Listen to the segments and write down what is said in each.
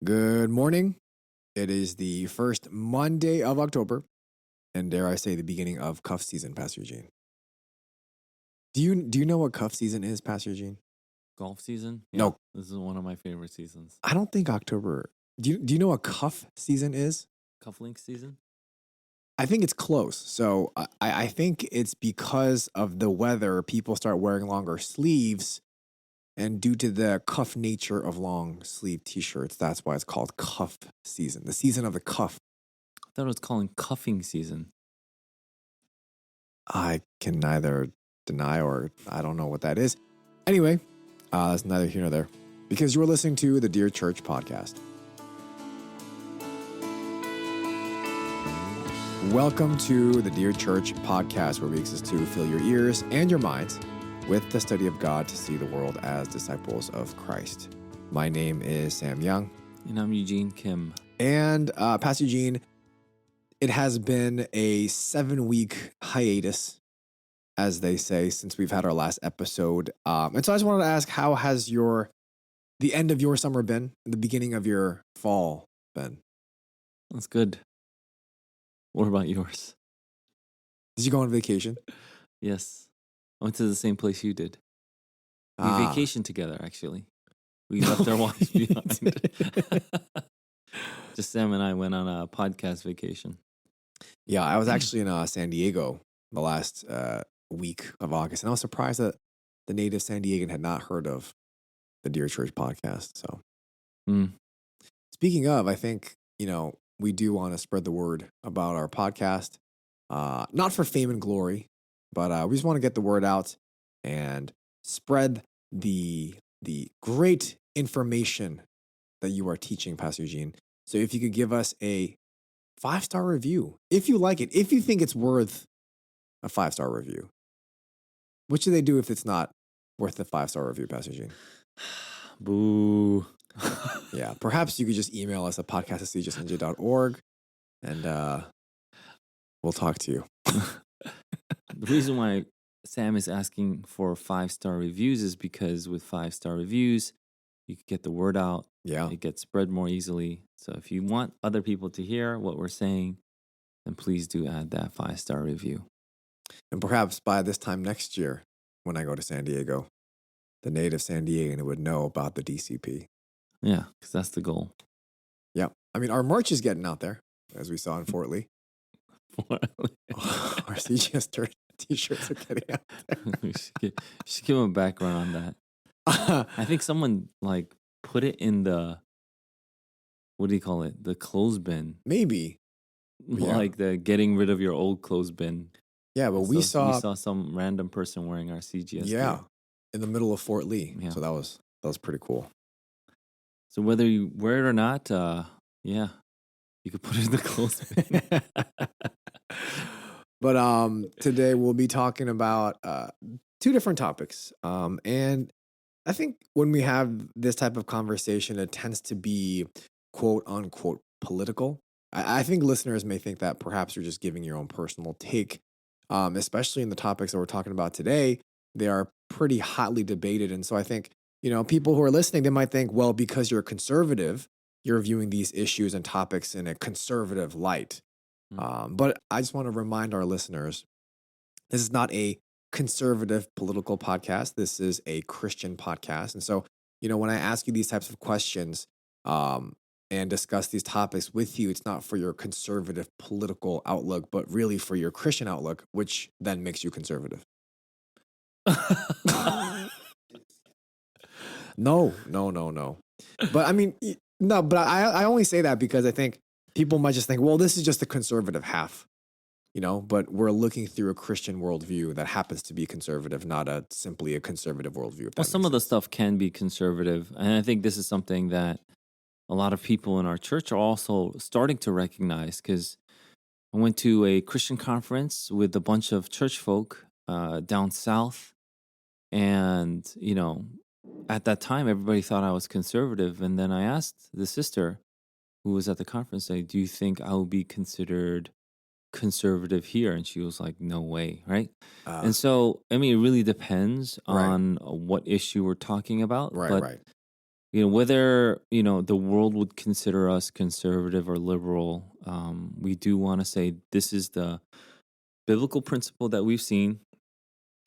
Good morning. It is the first Monday of October, and dare I say, the beginning of cuff season, Pastor Eugene. Do you know what cuff season is, Pastor Eugene? Golf season? Yeah, No, this is one of my favorite seasons. I don't think October. Do you know what cuff season is? Cufflink season? I think it's close. So I think it's because of the weather, people start wearing longer sleeves, and due to the cuff nature of long sleeve t-shirts, that's why it's called cuff season. The season of the cuff. I thought it was calling cuffing season. I can neither deny or I don't know what that is. Anyway, that's neither here nor there because you're listening to the Dear Church podcast. Welcome to the Dear Church podcast, where we exist to fill your ears and your minds with the study of God to see the world as disciples of Christ. My name is Sam Young. And I'm Eugene Kim. And Pastor Eugene, it has been a 7-week hiatus, as they say, since we've had our last episode. And so I just wanted to ask, how has the end of your summer been? The beginning of your fall been? That's good. What about yours? Did you go on vacation? Yes. I went to the same place you did. We vacationed together, actually. We left our wives behind. Just Sam and I went on a podcast vacation. Yeah, I was actually in San Diego the last week of August, and I was surprised that the native San Diegan had not heard of the Dear Church podcast. So, Speaking of, I think, we do want to spread the word about our podcast, not for fame and glory, but we just want to get the word out and spread the great information that you are teaching, Pastor Eugene. So if you could give us a 5-star review, if you like it, if you think it's worth a 5-star review. What should they do if it's not worth the 5-star review, Pastor Eugene? Boo. Yeah, perhaps you could just email us at podcast@cgsnj.org and we'll talk to you. The reason why Sam is asking for 5-star reviews is because with 5-star reviews, you can get the word out. Yeah. It gets spread more easily. So if you want other people to hear what we're saying, then please do add that 5-star review. And perhaps by this time next year, when I go to San Diego, the native San Diegan would know about the DCP. Yeah, because that's the goal. Yeah. I mean, our merch is getting out there, as we saw in Fort Lee. Our CGS t-shirts are getting out there. You should give them a background on that. I think someone put it in the, what do you call it? The clothes bin. Maybe. Yeah. Like the getting rid of your old clothes bin. Yeah, but we saw some random person wearing our CGS. Yeah, gear. in the middle of Fort Lee. Yeah. So that was pretty cool. So whether you wear it or not, yeah, you could put it in the clothes bin. But today we'll be talking about 2 different topics. And I think when we have this type of conversation, it tends to be quote unquote political. I think listeners may think that perhaps you're just giving your own personal take, especially in the topics that we're talking about today. They are pretty hotly debated. And so I think, people who are listening, they might think, well, because you're a conservative, you're viewing these issues and topics in a conservative light. But I just want to remind our listeners, this is not a conservative political podcast. This is a Christian podcast. And so, when I ask you these types of questions and discuss these topics with you, it's not for your conservative political outlook, but really for your Christian outlook, which then makes you conservative. No. But I mean, no, but I only say that because I think people might just think, well, this is just the conservative half, but we're looking through a Christian worldview that happens to be conservative, not simply a conservative worldview. Well, some of the stuff can be conservative. And I think this is something that a lot of people in our church are also starting to recognize, because I went to a Christian conference with a bunch of church folk down south. And, at that time, everybody thought I was conservative. And then I asked the sister who was at the conference, do you think I will be considered conservative here? And she was like, no way, right? And so, I mean, it really depends on what issue we're talking about. Right. whether the world would consider us conservative or liberal, we do want to say this is the biblical principle that we've seen.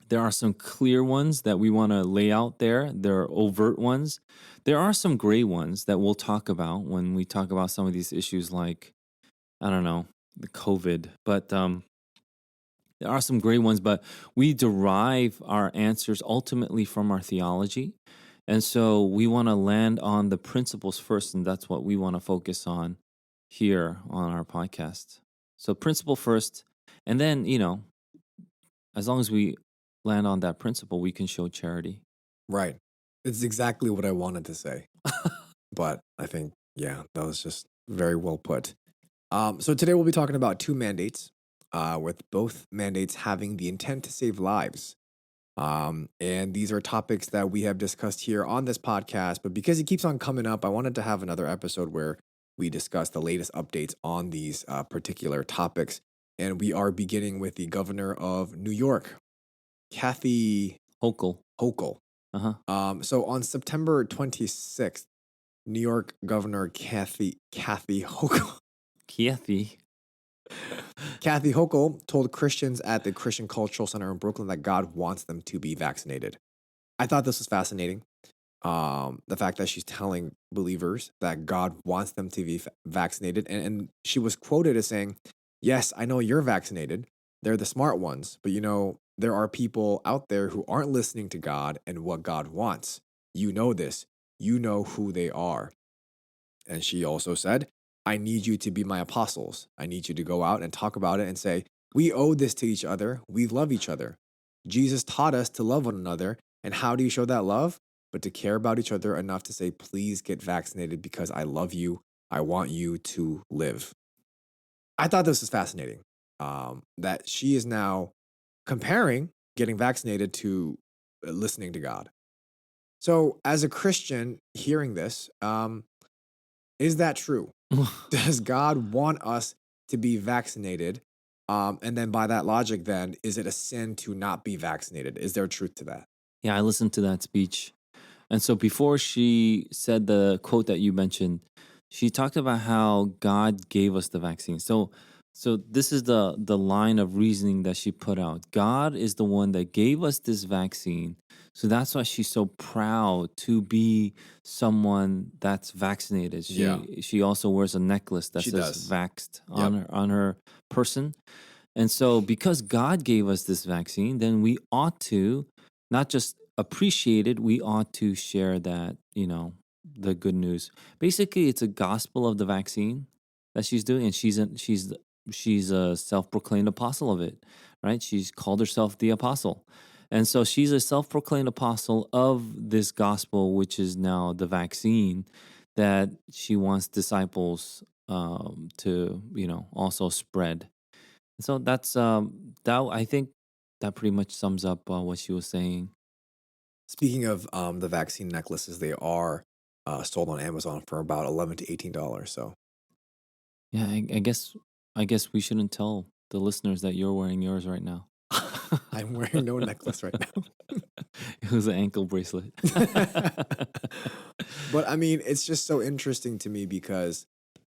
There are some clear ones that we want to lay out there. There are overt ones. There are some gray ones that we'll talk about when we talk about some of these issues, like, I don't know, the COVID. But there are some gray ones, but we derive our answers ultimately from our theology. And so we want to land on the principles first, and that's what we want to focus on here on our podcast. So, principle first, and then, as long as we land on that principle, we can show charity. Right. It's exactly what I wanted to say. But I think, yeah, that was just very well put. So today we'll be talking about two mandates, with both mandates having the intent to save lives. And these are topics that we have discussed here on this podcast, but because it keeps on coming up, I wanted to have another episode where we discuss the latest updates on these particular topics. And we are beginning with the governor of New York, Kathy Hochul. Hochul. So on September 26th, New York Governor Kathy Hochul. Kathy Hochul told Christians at the Christian Cultural Center in Brooklyn that God wants them to be vaccinated. I thought this was fascinating. The fact that she's telling believers that God wants them to be vaccinated. And she was quoted as saying, "Yes, I know you're vaccinated. They're the smart ones. But there are people out there who aren't listening to God and what God wants. You know this. You know who they are." And she also said, "I need you to be my apostles. I need you to go out and talk about it and say, we owe this to each other. We love each other. Jesus taught us to love one another. And how do you show that love? But to care about each other enough to say, please get vaccinated because I love you. I want you to live." I thought this was fascinating, that she is now comparing getting vaccinated to listening to God. So as a Christian hearing this, is that true? Does God want us to be vaccinated? And then by that logic, then, is it a sin to not be vaccinated? Is there truth to that? Yeah, I listened to that speech. And so before she said the quote that you mentioned, she talked about how God gave us the vaccine. So this is the line of reasoning that she put out. God is the one that gave us this vaccine. So that's why she's so proud to be someone that's vaccinated. Yeah. She also wears a necklace that She says does. vaxxed Yep. on her person. And so because God gave us this vaccine, then we ought to not just appreciate it, we ought to share that, the good news. Basically, it's a gospel of the vaccine that she's doing, and she's a self-proclaimed apostle of it, right? She's called herself the apostle. And so she's a self-proclaimed apostle of this gospel, which is now the vaccine that she wants disciples to, also spread. So that's that. I think that pretty much sums up what she was saying. Speaking of the vaccine necklaces, they are sold on Amazon for about $11 to $18. So Yeah, I guess we shouldn't tell the listeners that you're wearing yours right now. I'm wearing no necklace right now. It was an ankle bracelet. But I mean, it's just so interesting to me because,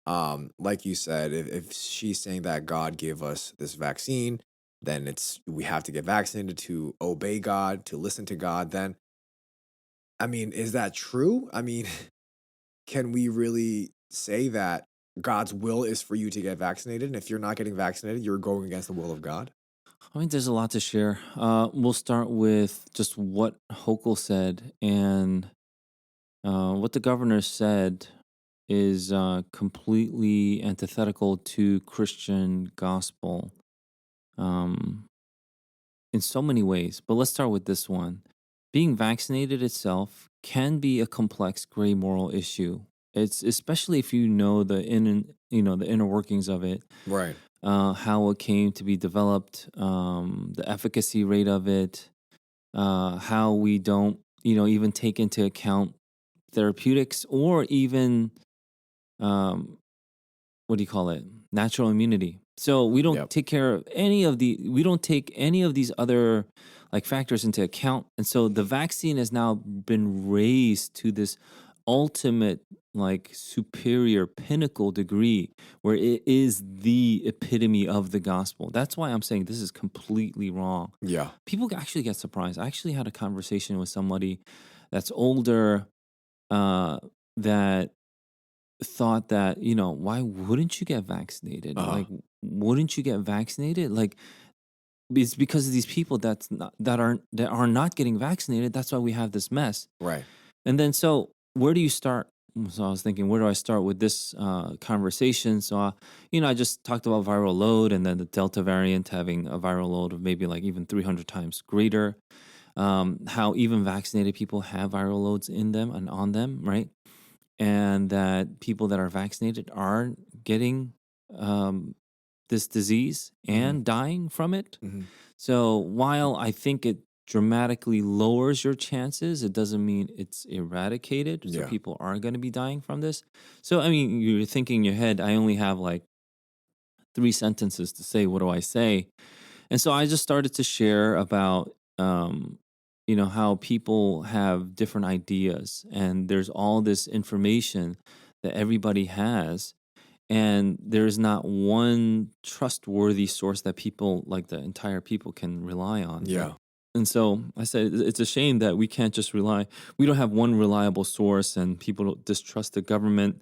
like you said, if she's saying that God gave us this vaccine, then we have to get vaccinated to obey God, to listen to God. Then, I mean, is that true? I mean, can we really say that God's will is for you to get vaccinated? And if you're not getting vaccinated, you're going against the will of God? I mean, there's a lot to share. We'll start with just what Hochul said, and what the governor said is completely antithetical to Christian gospel um, in so many ways. But let's start with this one. Being vaccinated itself can be a complex gray moral issue. It's especially if you know the inner workings of it, Right. how it came to be developed, the efficacy rate of it, how we don't even take into account therapeutics or even what do you call it, natural immunity. So we don't Yep. take any of these other like factors into account. And so the vaccine has now been raised to this ultimate, like superior pinnacle degree where it is the epitome of the gospel. That's why I'm saying this is completely wrong. Yeah. People actually get surprised. I actually had a conversation with somebody that's older, uh, that thought that, why wouldn't you get vaccinated? Uh-huh. Like, wouldn't you get vaccinated? Like, it's because of these people that are not getting vaccinated. That's why we have this mess. Right. And then, so where do you start? So I was thinking, where do I start with this conversation? So, I just talked about viral load, and then the Delta variant having a viral load of maybe like even 300 times greater. How even vaccinated people have viral loads in them and on them, right? And that people that are vaccinated are getting um, this disease Hmm. and dying from it. Hmm. So while I think it dramatically lowers your chances, it doesn't mean it's eradicated. So Yeah. people are going to be dying from this. So, I mean, you're thinking in your head, I only have like 3 sentences to say. What do I say? And so I just started to share about, how people have different ideas, and there's all this information that everybody has, and there's not one trustworthy source that people, like the entire people, can rely on, right? Yeah. And so I said, it's a shame that we can't just rely, we don't have one reliable source, and people don't distrust the government.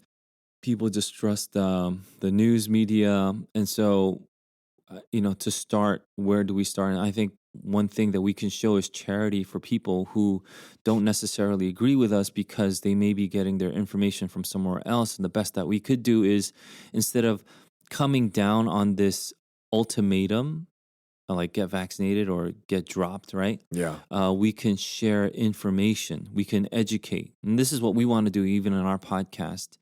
People distrust the news media. And so, to start, where do we start? And I think one thing that we can show is charity for people who don't necessarily agree with us because they may be getting their information from somewhere else. And the best that we could do is, instead of coming down on this ultimatum, like get vaccinated or get dropped, right? Yeah. We can share information, we can educate. And this is what we want to do even in our podcast.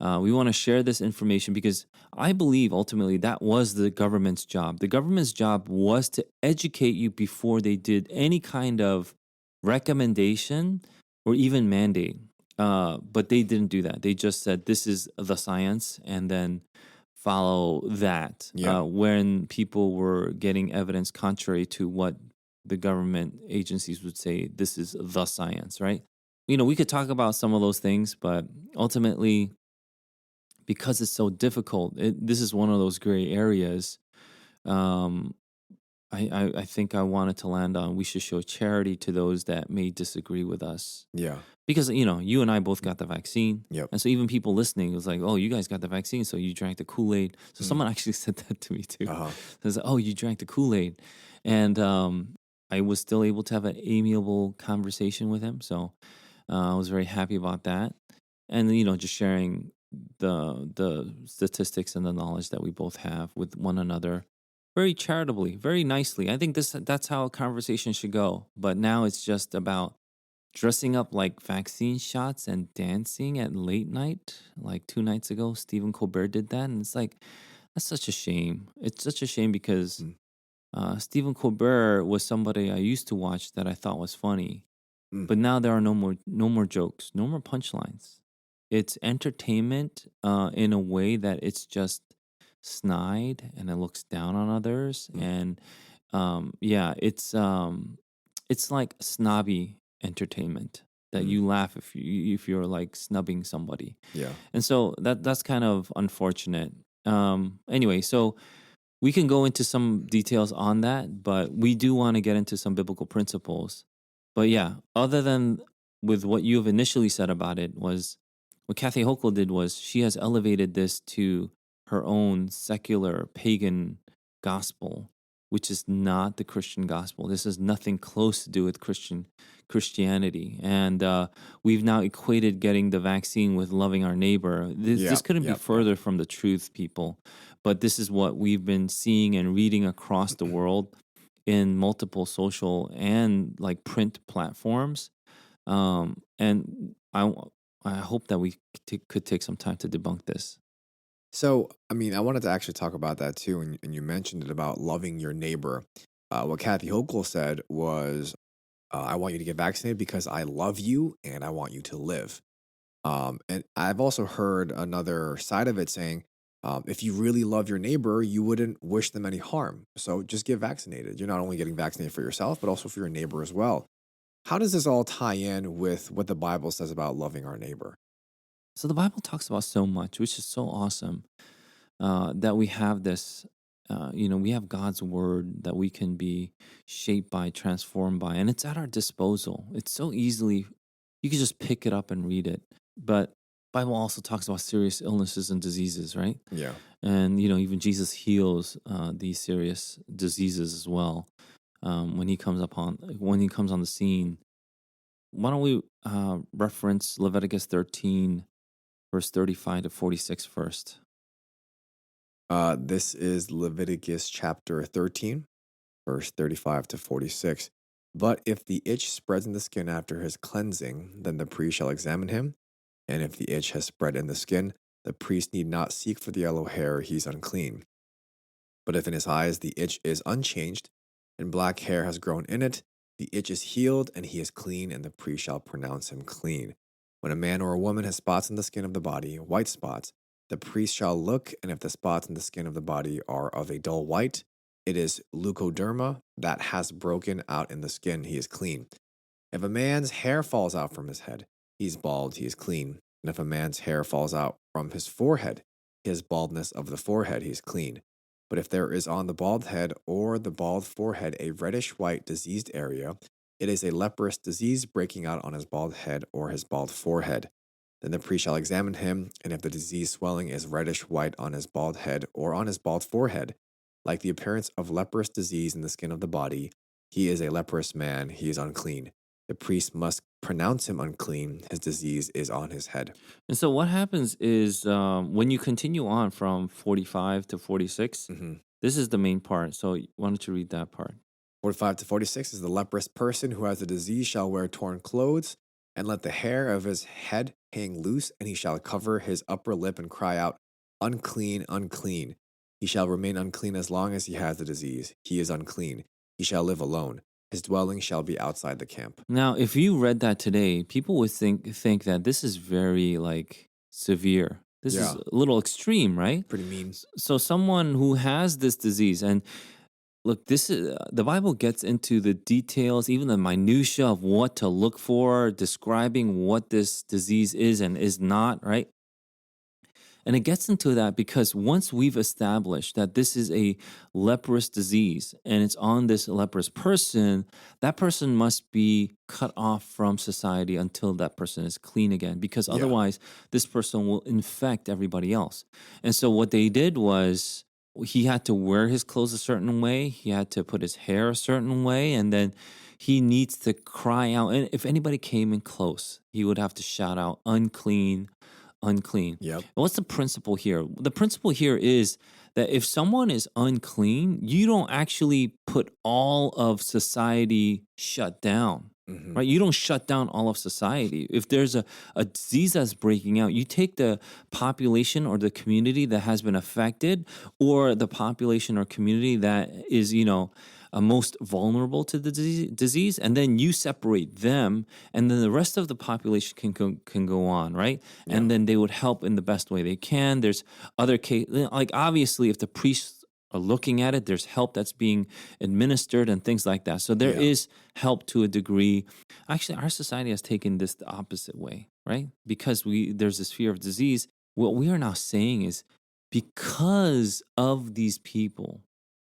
We want to share this information because I believe ultimately that was the government's job. The government's job was to educate you before they did any kind of recommendation or even mandate. But they didn't do that. They just said, this is the science, and then follow that. Yeah. When people were getting evidence contrary to what the government agencies would say, this is the science, right? We could talk about some of those things, but ultimately, because it's so difficult, this is one of those gray areas. Um, I think I wanted to land on, we should show charity to those that may disagree with us. Yeah. Because, you and I both got the vaccine. Yep. And so even people listening was like, oh, you guys got the vaccine, so you drank the Kool-Aid. So Mm. someone actually said that to me too. Uh-huh. Says, oh, you drank the Kool-Aid. And I was still able to have an amiable conversation with him. So I was very happy about that. And, just sharing the statistics and the knowledge that we both have with one another very charitably, very nicely. I think that's how a conversation should go. But now it's just about dressing up like vaccine shots and dancing at late night. Like 2 nights ago, Stephen Colbert did that, and it's like, that's such a shame. It's such a shame because Mm. Stephen Colbert was somebody I used to watch that I thought was funny, Mm. but now there are no more jokes, no more punchlines. It's entertainment in a way that it's just snide and it looks down on others. Mm. And yeah, it's like snobby entertainment that Mm. you laugh if you're like snubbing somebody. Yeah. And so that's kind of unfortunate. Anyway, so we can go into some details on that, but we do want to get into some biblical principles. But yeah, other than with what you have initially said about it, was what Kathy Hochul did was she has elevated this to her own secular pagan gospel, which is not the Christian gospel. This has nothing close to do with Christianity. And we've now equated getting the vaccine with loving our neighbor. This, Yeah. this couldn't be Yep. Yep. further from the truth, people. But this is what we've been seeing and reading across the world in multiple social and like print platforms. And I hope that we could take some time to debunk this. So, I mean, I wanted to actually talk about that too, and you mentioned it about loving your neighbor. What Kathy Hochul said was, "I want you to get vaccinated because I love you and I want you to live." And I've also heard another side of it saying, if you really love your neighbor, you wouldn't wish them any harm. So just get vaccinated. You're not only getting vaccinated for yourself, but also for your neighbor as well. How does this all tie in with what the Bible says about loving our neighbor? So the Bible talks about so much, which is so awesome, that we have this. We have God's word that we can be shaped by, transformed by, and it's at our disposal. It's so easily, you can just pick it up and read it. But Bible also talks about serious illnesses and diseases, right? Yeah. And even Jesus heals these serious diseases as well, when he comes on the scene. Why don't we reference Leviticus 13, verse 35 to 46 first? This is Leviticus chapter 13, verse 35 to 46. But if the itch spreads in the skin after his cleansing, then the priest shall examine him. And if the itch has spread in the skin, the priest need not seek for the yellow hair, he's unclean. But if in his eyes the itch is unchanged, and black hair has grown in it, the itch is healed, and he is clean, and the priest shall pronounce him clean. When a man or a woman has spots in the skin of the body, white spots, the priest shall look, and if the spots in the skin of the body are of a dull white, it is leukoderma that has broken out in the skin, he is clean. If a man's hair falls out from his head, he's bald, he is clean. And if a man's hair falls out from his forehead, his baldness of the forehead, he is clean. But if there is on the bald head or the bald forehead a reddish white diseased area, it is a leprous disease breaking out on his bald head or his bald forehead. Then the priest shall examine him, and if the disease swelling is reddish white on his bald head or on his bald forehead, like the appearance of leprous disease in the skin of the body, he is a leprous man, he is unclean. The priest must pronounce him unclean, his disease is on his head. And so what happens is, when you continue on from 45 to 46, Mhm. this is the main part. So why don't you read that part? 45 to 46 is the leprous person who has the disease shall wear torn clothes, and let the hair of his head hang loose, and he shall cover his upper lip and cry out, unclean, unclean. He shall remain unclean as long as he has the disease. He is unclean. He shall live alone. His dwelling shall be outside the camp. Now, if you read that today, people would think that this is very like severe. This is Yeah, a little extreme, right? pretty mean. So someone who has this disease, and look, this is the Bible gets into the details, even the minutia of what to look for, describing what this disease is and is not, right? And it gets into that because once we've established that this is a leprous disease and it's on this leprous person, that person must be cut off from society until that person is clean again, because Yeah, otherwise, this person will infect everybody else. And so, what they did was he had to wear his clothes a certain way, he had to put his hair a certain way, and then he needs to cry out. And if anybody came in close, he would have to shout out, unclean, unclean. yep, What's the principle here? The principle here is that if someone is unclean, you don't actually put all of society shut down. hmm, Right? You don't shut down all of society. If there's a disease that's breaking out, you take the population or the community that has been affected, or the population or community that is, most vulnerable to the disease, and then you separate them, and then the rest of the population can go on, right? yeah, And then they would help in the best way they can. There's other case, like obviously, if the priests are looking at it, there's help that's being administered and things like that. So there yeah, is help to a degree. Actually, our society has taken this the opposite way, right? Because there's this fear of disease. What we are now saying is, because of these people,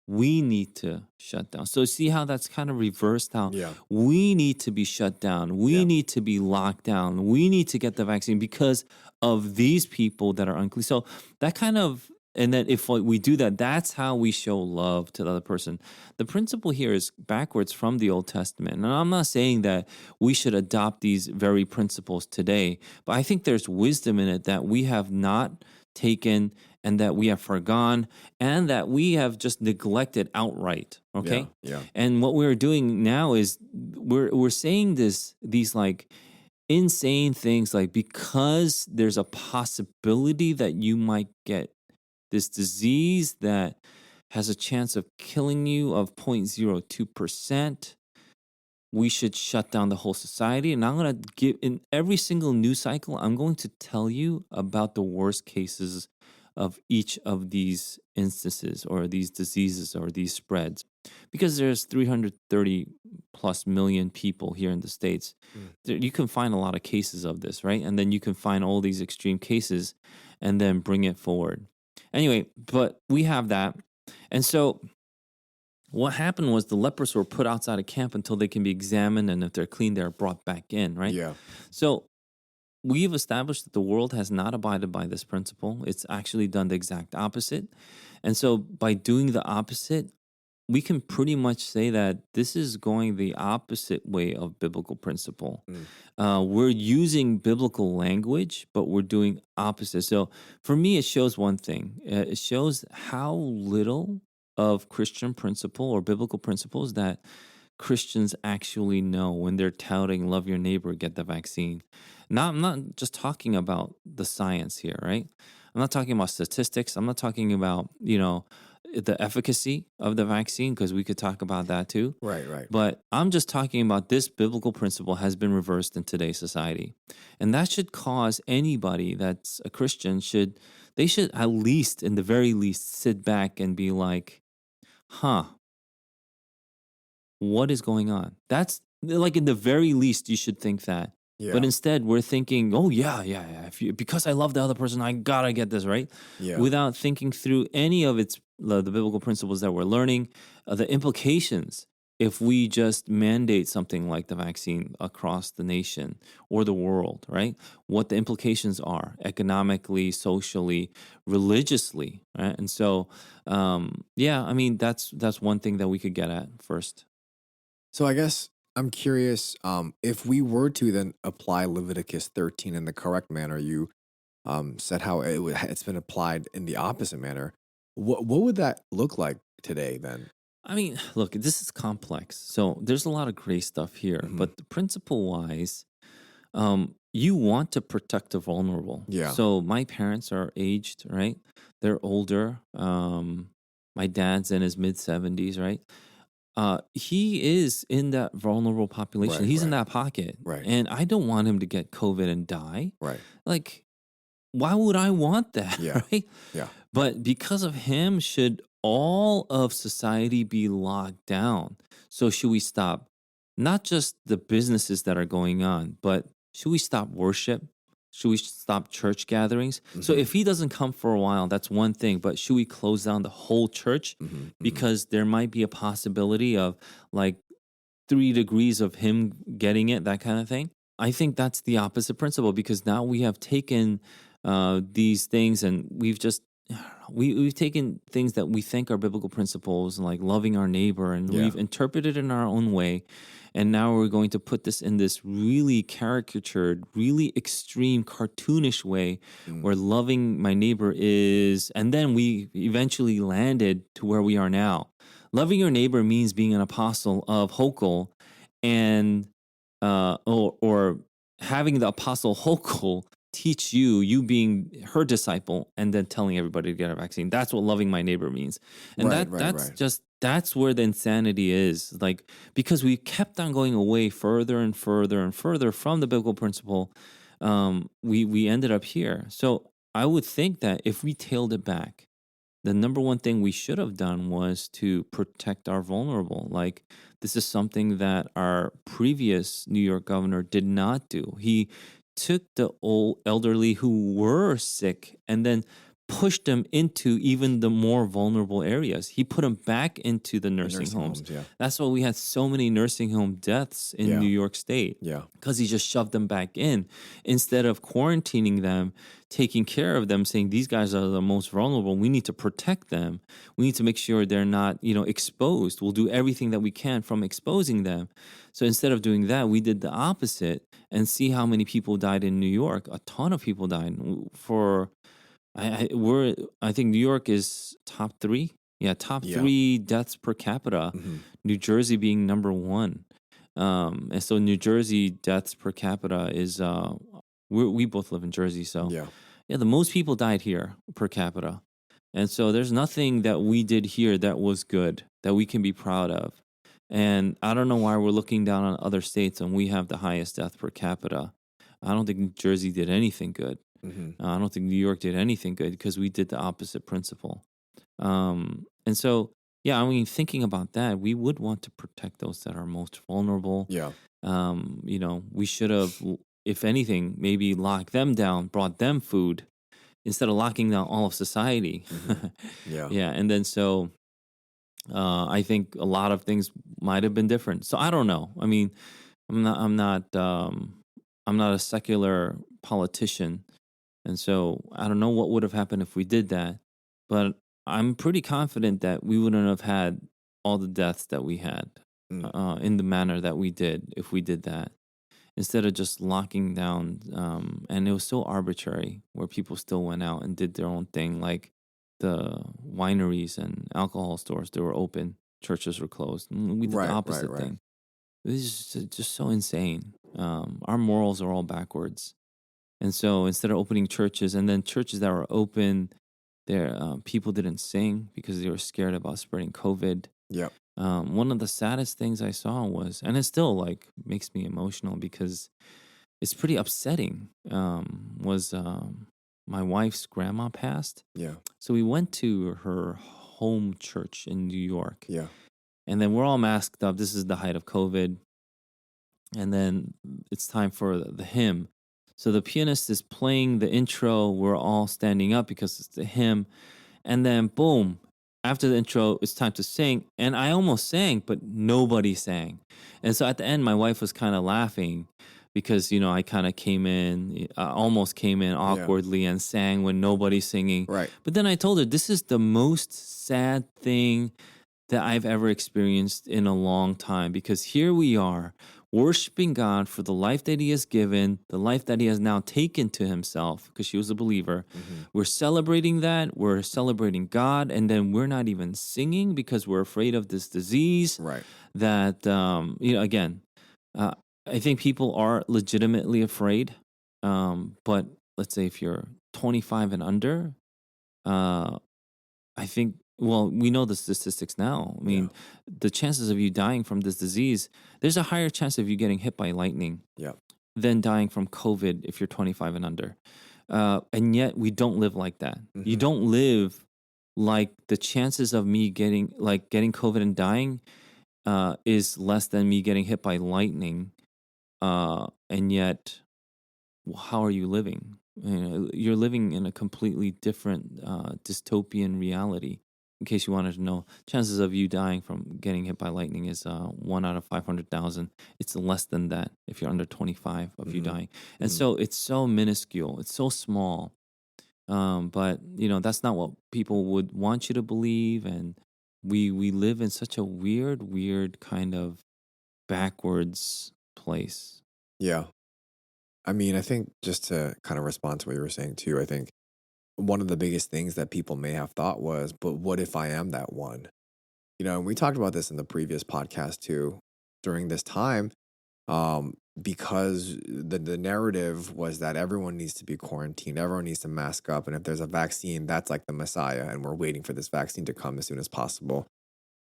we need to shut down. So see how that's kind of reversed, how yeah, we need to be shut down. We yeah, need to be locked down. We need to get the vaccine because of these people that are unclean. So that kind of, and then if we do that, that's how we show love to the other person. The principle here is backwards from the Old Testament. And I'm not saying that we should adopt these very principles today, but I think there's wisdom in it that we have not taken and that we have forgone and that we have just neglected outright. yeah, Okay. yeah, And what we're doing now is we're saying these like insane things, like because there's a possibility that you might get this disease that has a chance of killing you of 0.02%, we should shut down the whole society. And I'm going to give, in every single news cycle, I'm going to tell you about the worst cases of each of these instances or these diseases or these spreads, because there's 330 plus million people here in the States. Mm. You can find a lot of cases of this, right? And then you can find all these extreme cases and then bring it forward. Anyway, but we have that. And so what happened was the lepers were put outside of camp until they can be examined, and if they're clean, they're brought back in, right? Yeah. So we've established that the world has not abided by this principle. It's actually done the exact opposite. And so by doing the opposite, we can pretty much say that this is going the opposite way of biblical principle. Mm. We're using biblical language, but we're doing opposite. So for me, it shows one thing. It shows how little of Christian principle or biblical principles that Christians actually know when they're touting love your neighbor, get the vaccine. Now, I'm not just talking about the science here, right? I'm not talking about statistics. I'm not talking about, the efficacy of the vaccine, because we could talk about that too. Right, right. But I'm just talking about this biblical principle has been reversed in today's society. And that should cause anybody that's a Christian they should at least, in the very least, sit back and be like, huh, what is going on? That's like, in the very least, you should think that. Yeah. But instead, we're thinking, oh, yeah. Because I love the other person, I gotta get this, right? Yeah. Without thinking through any of the biblical principles that we're learning, the implications if we just mandate something like the vaccine across the nation or the world, right? What the implications are economically, socially, religiously, right? And so, that's one thing that we could get at first. So I guess I'm curious, if we were to then apply Leviticus 13 in the correct manner, you said how it's been applied in the opposite manner. What would that look like today then? I mean, look, this is complex. So there's a lot of gray stuff here, Mhm. but principle wise, you want to protect the vulnerable. Yeah. So my parents are aged, right? They're older. My dad's in his mid 70s, right? He is in that vulnerable population. Right, He's in right. that pocket. Right. And I don't want him to get COVID and die. Right. Like, why would I want that? Yeah. Right? Yeah. But because of him, should all of society be locked down? So should we stop not just the businesses that are going on, but should we stop worship? Should we stop church gatherings? So Mhm. if he doesn't come for a while, that's one thing. But should we close down the whole church? Mhm. Mhm. Because there might be a possibility of like 3 degrees of him getting it, that kind of thing. I think that's the opposite principle, because now we have taken these things and we've just we've taken things that we think are biblical principles, like loving our neighbor, and Yeah. we've interpreted it in our own way. And now we're going to put this in this really caricatured, really extreme, cartoonish way Mm. where loving my neighbor is, and then we eventually landed to where we are now. Loving your neighbor means being an apostle of Hokul, and or having the apostle Hokul teach you being her disciple, and then telling everybody to get a vaccine. That's what loving my neighbor means. And Right, right, that's right. that's where the insanity is. Like, because we kept on going away further and further and further from the biblical principle, we ended up here. So I would think that if we tailed it back, the number one thing we should have done was to protect our vulnerable. Like, this is something that our previous New York governor did not do. He took the old elderly who were sick and then pushed them into even the more vulnerable areas. He put them back into the nursing homes. Yeah. That's why we had so many nursing home deaths in Yeah. New York State, Yeah. because he just shoved them back in instead of quarantining them, taking care of them, saying these guys are the most vulnerable. We need to protect them. We need to make sure they're not, exposed. We'll do everything that we can from exposing them. So instead of doing that, we did the opposite, and see how many people died in New York. A ton of people died. I think New York is top 3. Yeah, top Yeah. 3 deaths per capita. Mhm. New Jersey being number 1. And so New Jersey deaths per capita is we both live in Jersey, so Yeah. the most people died here per capita. And so there's nothing that we did here that was good, that we can be proud of. And I don't know why we're looking down on other states and we have the highest death per capita. I don't think New Jersey did anything good. Hmm. I don't think New York did anything good because we did the opposite principle. And so, yeah, I mean, thinking about that, we would want to protect those that are most vulnerable. Yeah. We should have, if anything, maybe locked them down, brought them food instead of locking down all of society. Hmm. Yeah. Yeah, and then so I think a lot of things might have been different. So I don't know. I mean, I'm not a secular politician, and so I don't know what would have happened if we did that. But I'm pretty confident that we wouldn't have had all the deaths that we had Mm. in the manner that we did if we did that instead of just locking down. And it was so arbitrary where people still went out and did their own thing, like the wineries and alcohol stores, they were open, churches were closed. We did the Right. Right. opposite Right. thing. It was just so insane. Our morals are all backwards. And so instead of opening churches, and then churches that were open, there people didn't sing because they were scared about spreading COVID. Yep. One of the saddest things I saw was, and it still like makes me emotional because it's pretty upsetting. Was My wife's grandma passed, Yeah. so we went to her home church in New York, Yeah. and then we're all masked up. This is the height of COVID, and then it's time for the hymn. So the pianist is playing the intro. We're all standing up because it's the hymn. And then boom, after the intro, it's time to sing. And I almost sang, but nobody sang. And so at the end, my wife was kind of laughing because, I kind of almost came in Yeah. awkwardly and sang when nobody's singing. Right. But then I told her, this is the most sad thing that I've ever experienced in a long time because here we are worshiping God for the life that He has given, the life that He has now taken to Himself because she was a believer. Hmm. We're celebrating that, we're celebrating God, and then we're not even singing because we're afraid of this disease. Right. That, again, uh, I think people are legitimately afraid. But let's say if you're 25 and under, uh, I think, well, we know the statistics now. I Yeah. mean, the chances of you dying from this disease, there's a higher chance of you getting hit by lightning Yeah. than dying from COVID if you're 25 and under. And yet we don't live like that. You Hmm. don't live like the chances of me getting COVID and dying is less than me getting hit by lightning. And yet, how are you living? You're living in a completely different dystopian reality. In case you wanted to know, chances of you dying from getting hit by lightning is 1 out of 500,000. It's less than that if you're under 25 of you Hmm. dying, and Hmm. so it's so minuscule. It's so small. But that's not what people would want you to believe, and we live in such a weird kind of backwards place. Yeah. I mean, I think just to kind of respond to what you were saying too, I think one of the biggest things that people may have thought was, but what if I am that one? And we talked about this in the previous podcast too. During this time, because the narrative was that everyone needs to be quarantined, everyone needs to mask up, and if there's a vaccine, that's like the messiah, and we're waiting for this vaccine to come as soon as possible.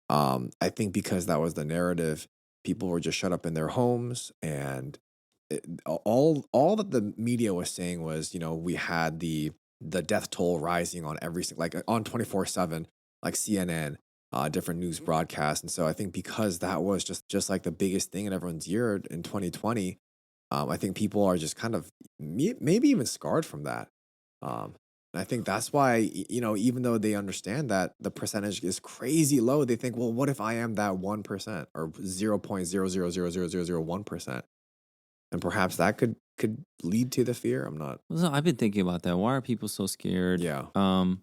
I think because that was the narrative, people were just shut up in their homes, and all that the media was saying was, we had the death toll rising on like on 24/7, like CNN, different news broadcasts. And so I think because that was just like the biggest thing in everyone's ear in 2020, I think people are just kind of maybe even scarred from that. And I think that's why, even though they understand that the percentage is crazy low, they think, well, what if I am that 1% or 0.0000001%? And perhaps that could lead to the fear. I'm not. So I've been thinking about that. Why are people so scared? Yeah. And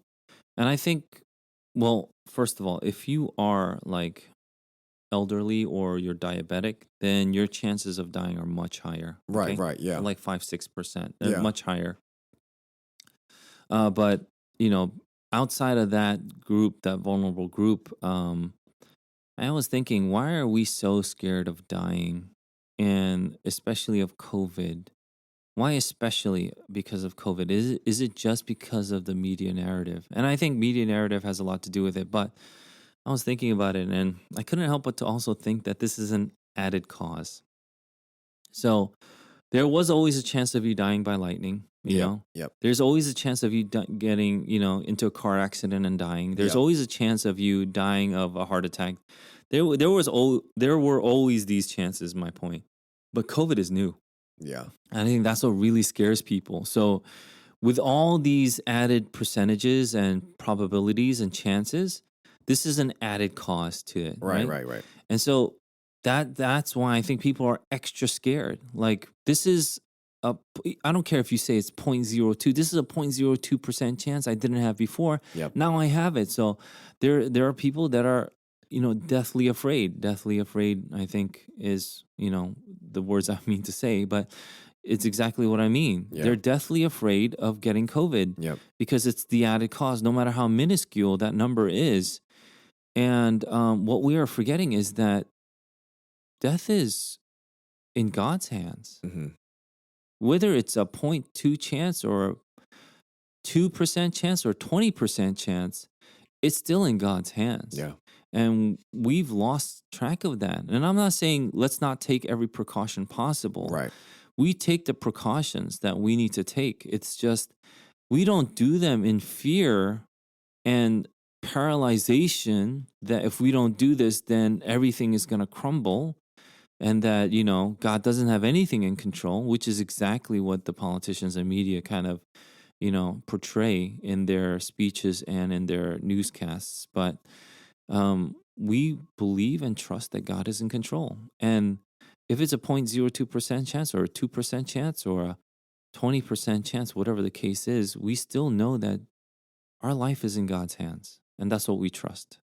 I think, well, first of all, if you are like elderly or you're diabetic, then your chances of dying are much higher. Right. Okay, Right. they're Yeah. like 5-6%. They're Yeah. much higher. But you know, outside of that group, that vulnerable group, I was thinking, why are we so scared of dying, and especially of COVID? Why especially because of COVID? Is it just because of the media narrative? And I think media narrative has a lot to do with it, but I was thinking about it and I couldn't help but to also think that this is an added cause. So there was always a chance of you dying by lightning. You Yep. know, Yep. there's always a chance of you getting, into a car accident and dying. There's Yep. always a chance of you dying of a heart attack. There were always these chances. My point, but COVID is new. Yeah. And I think that's what really scares people. So, with all these added percentages and probabilities and chances, this is an added cost to it, Right. right? Right. Right. And so that's why I think people are extra scared. Like this is I don't care if you say it's 0.02. This is a 0.02% chance I didn't have before. Yep. Now I have it. So there are people that are, deathly afraid. Deathly afraid, I think, is, the words I mean to say, but it's exactly what I mean. Yeah. They're deathly afraid of getting COVID Yep. because it's the added cost, no matter how minuscule that number is. And what we are forgetting is that death is in God's hands. Hmm. Whether it's a 0.2 chance or 2% chance or 20% chance, it's still in God's hands. Yeah. And we've lost track of that. And I'm not saying let's not take every precaution possible. Right. We take the precautions that we need to take. It's just we don't do them in fear and paralyzation that if we don't do this, then everything is going to crumble and that, God doesn't have anything in control, which is exactly what the politicians and media kind of, portray in their speeches and in their newscasts. But we believe and trust that God is in control. And if it's a 0.02% chance or a 2% chance or a 20% chance, whatever the case is, we still know that our life is in God's hands. And that's what we trust.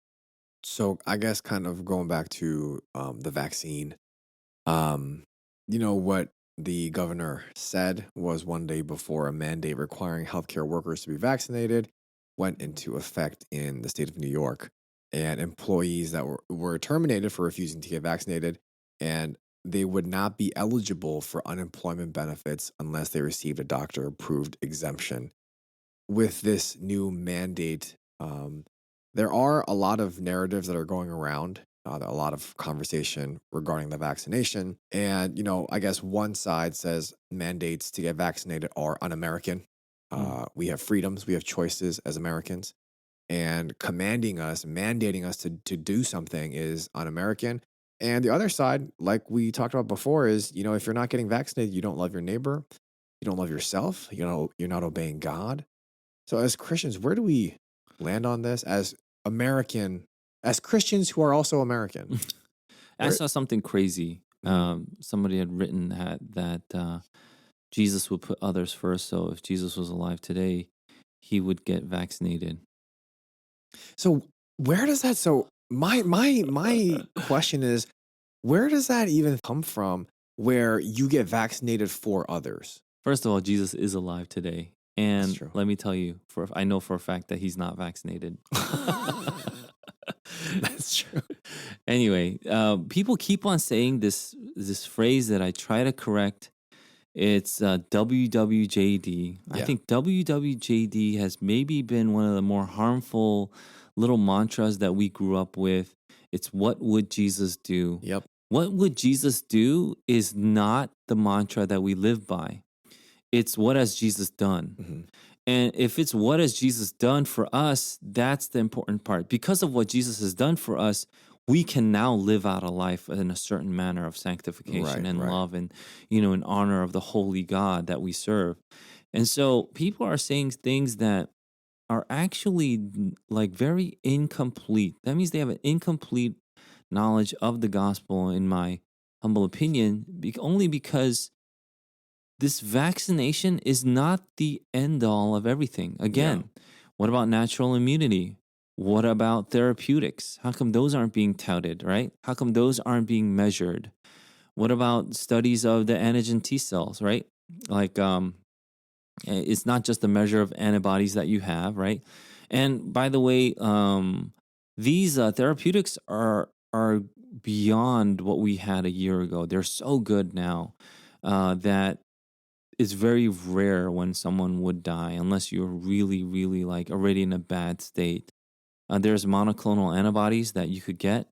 So I guess kind of going back to the vaccine, um, what the governor said was one day before a mandate requiring healthcare workers to be vaccinated went into effect in the state of New York, and employees that were terminated for refusing to get vaccinated, and they would not be eligible for unemployment benefits unless they received a doctor approved exemption. With this new mandate, there are a lot of narratives that are going around, a lot of conversation regarding the vaccination. And, I guess one side says mandates to get vaccinated are un American. Mm. We have freedoms, we have choices as Americans. And commanding us, mandating us to do something is un American. And the other side, like we talked about before, is, if you're not getting vaccinated, you don't love your neighbor, you don't love yourself, you're not obeying God. So as Christians, where do we land on this as Christians who are also American? I Where saw something crazy. Mhm. Somebody had written that Jesus would put others first. So if Jesus was alive today, he would get vaccinated. So where does that so my question is, where does that even come from where you get vaccinated for others? First of all, Jesus is alive today. That's And true. let me tell you, I know for a fact that he's not vaccinated. That's true. Anyway, people keep on saying this phrase that I try to correct. It's WWJD. I Yeah. think WWJD has maybe been one of the more harmful little mantras that we grew up with. It's what would Jesus do? Yep. What would Jesus do is not the mantra that we live by. It's what has Jesus done? Hmm. And if it's what has Jesus done for us, that's the important part. Because of what Jesus has done for us, we can now live out a life in a certain manner of sanctification Right, and right. love and, in honor of the holy God that we serve. And so people are saying things that are actually like very incomplete. That means they have an incomplete knowledge of the gospel, in my humble opinion, only because this vaccination is not the end all of everything. Yeah. Again, what about natural immunity? What about therapeutics? How come those aren't being touted, right? How come those aren't being measured? What about studies of the antigen T cells, right? Like, it's not just the measure of antibodies that you have, right? And by the way, these therapeutics are beyond what we had a year ago. They're so good now that it's very rare when someone would die unless you're really, really like already in a bad state. There's monoclonal antibodies that you could get.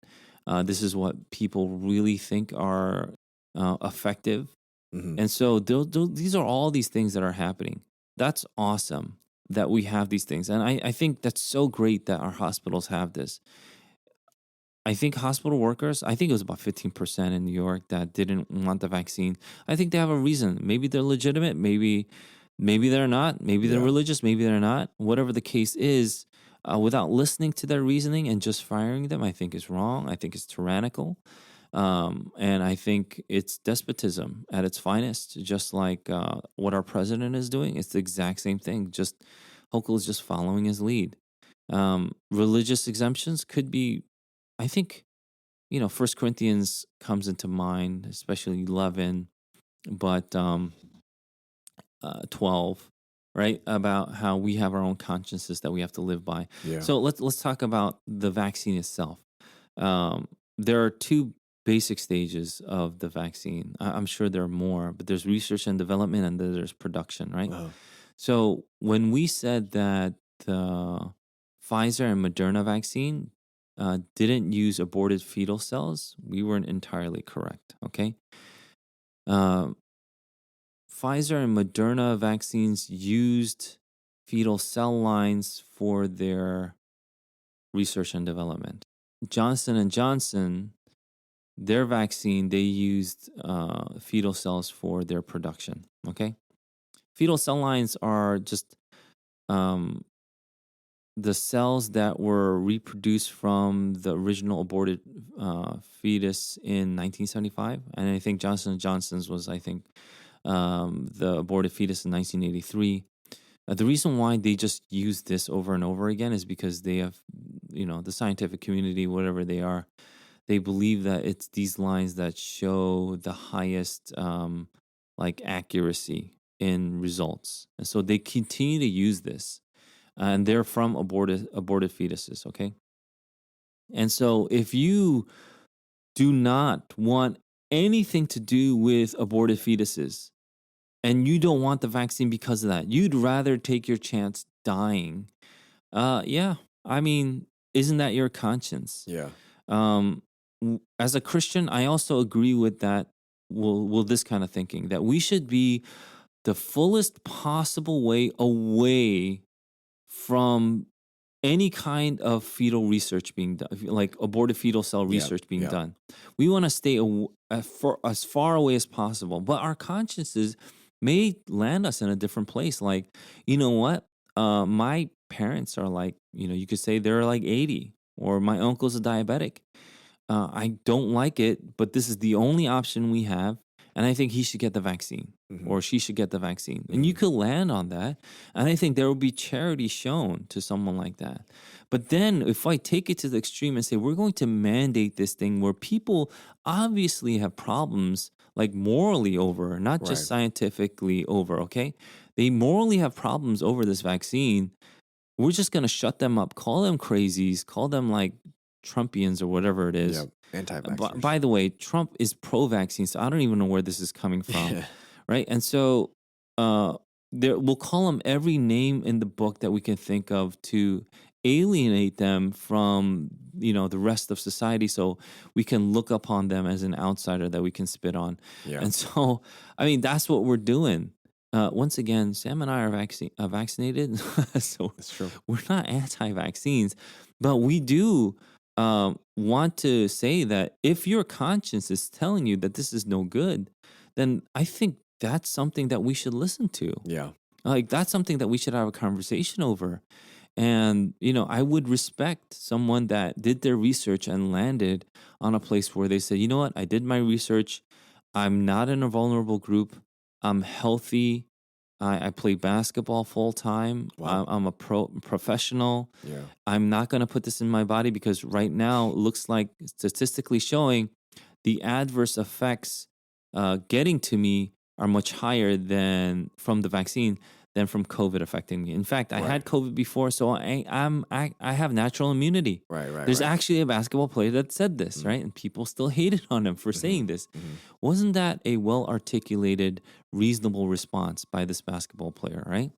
This is what people really think are effective. Hmm. And so these are all these things that are happening. that's awesome that we have these things. And I think that's so great that our hospitals have this. I think hospital workers, I think it was about 15% in New York that didn't want the vaccine. I think they have a reason. Maybe they're legitimate. Maybe they're not. Maybe they're Yeah. religious. Maybe they're not. Whatever the case is, without listening to their reasoning and just firing them, I think is wrong. I think it's tyrannical. And I think it's despotism at its finest, just like what our president is doing. It's the exact same thing. Just Hochul is just following his lead. Religious exemptions could be, I think, First Corinthians comes into mind, especially 11, but 12, right? About how we have our own consciences that we have to live by. Yeah. So let's talk about the vaccine itself. There are two basic stages of the vaccine. I'm sure there are more, but there's research and development, and then there's production, right? Uh, So when we said that the Pfizer and Moderna vaccine didn't use aborted fetal cells, we weren't entirely correct. Okay. Uh, Pfizer and Moderna vaccines used fetal cell lines for their research and development. Johnson and Johnson, their vaccine, they used fetal cells for their production. Okay. Fetal cell lines are just um, the cells that were reproduced from the original aborted fetus in 1975, and I think Johnson and Johnson's was, I think, the aborted fetus in 1983. The reason why they just use this over and over again is because they have, the scientific community, whatever they are, they believe that it's these lines that show the highest, like, accuracy in results, and so they continue to use this, and they're from aborted fetuses. Okay, and so if you do not want anything to do with aborted fetuses, and you don't want the vaccine because of that, you'd rather take your chance dying. Yeah, I mean, isn't that your conscience? yeah. Um, as a Christian, I also agree with that. Will this kind of thinking that we should be the fullest possible way away from any kind of fetal research being done, like aborted fetal cell Yeah. research being Yeah. done. We want to stay for as far away as possible, but our consciences may land us in a different place. Like, you know what? My parents are like, you could say they're like 80, or my uncle's a diabetic. I don't like it, but this is the only option we have. And I think he should get the vaccine, Mhm. or she should get the vaccine. And you Mhm. could land on that. And I think there will be charity shown to someone like that. But then if I take it to the extreme and say, we're going to mandate this thing where people obviously have problems, like morally over, not just Right. scientifically over, okay? They morally have problems over this vaccine. We're just going to shut them up, call them crazies, call them like Trumpians or whatever it is. Yeah. Anti-vaxxers. By the way, Trump is pro-vaccine, so I don't even know where this is coming from, Yeah. right? And so we'll call them every name in the book that we can think of to alienate them from the rest of society, so we can look upon them as an outsider that we can spit on. Yeah. And so, I mean, that's what we're doing. Once again, Sam and I are vaccinated, so That's true. we're not anti-vaccines, but we do want to say that if your conscience is telling you that this is no good, then I think that's something that we should listen to. Yeah. Like, that's something that we should have a conversation over. And, I would respect someone that did their research and landed on a place where they said, you know what, I did my research. I'm not in a vulnerable group. I'm healthy. I play basketball full time. Wow. I'm a professional. Yeah. I'm not going to put this in my body because right now it looks like statistically showing the adverse effects getting to me are much higher than from the vaccine than from COVID affecting me. In fact, I Right. had COVID before, so I have natural immunity. Right. Right. There's right. actually a basketball player that said this, right? And people still hated on him for saying this. Mhm. Wasn't that a well articulated, reasonable response by this basketball player, right?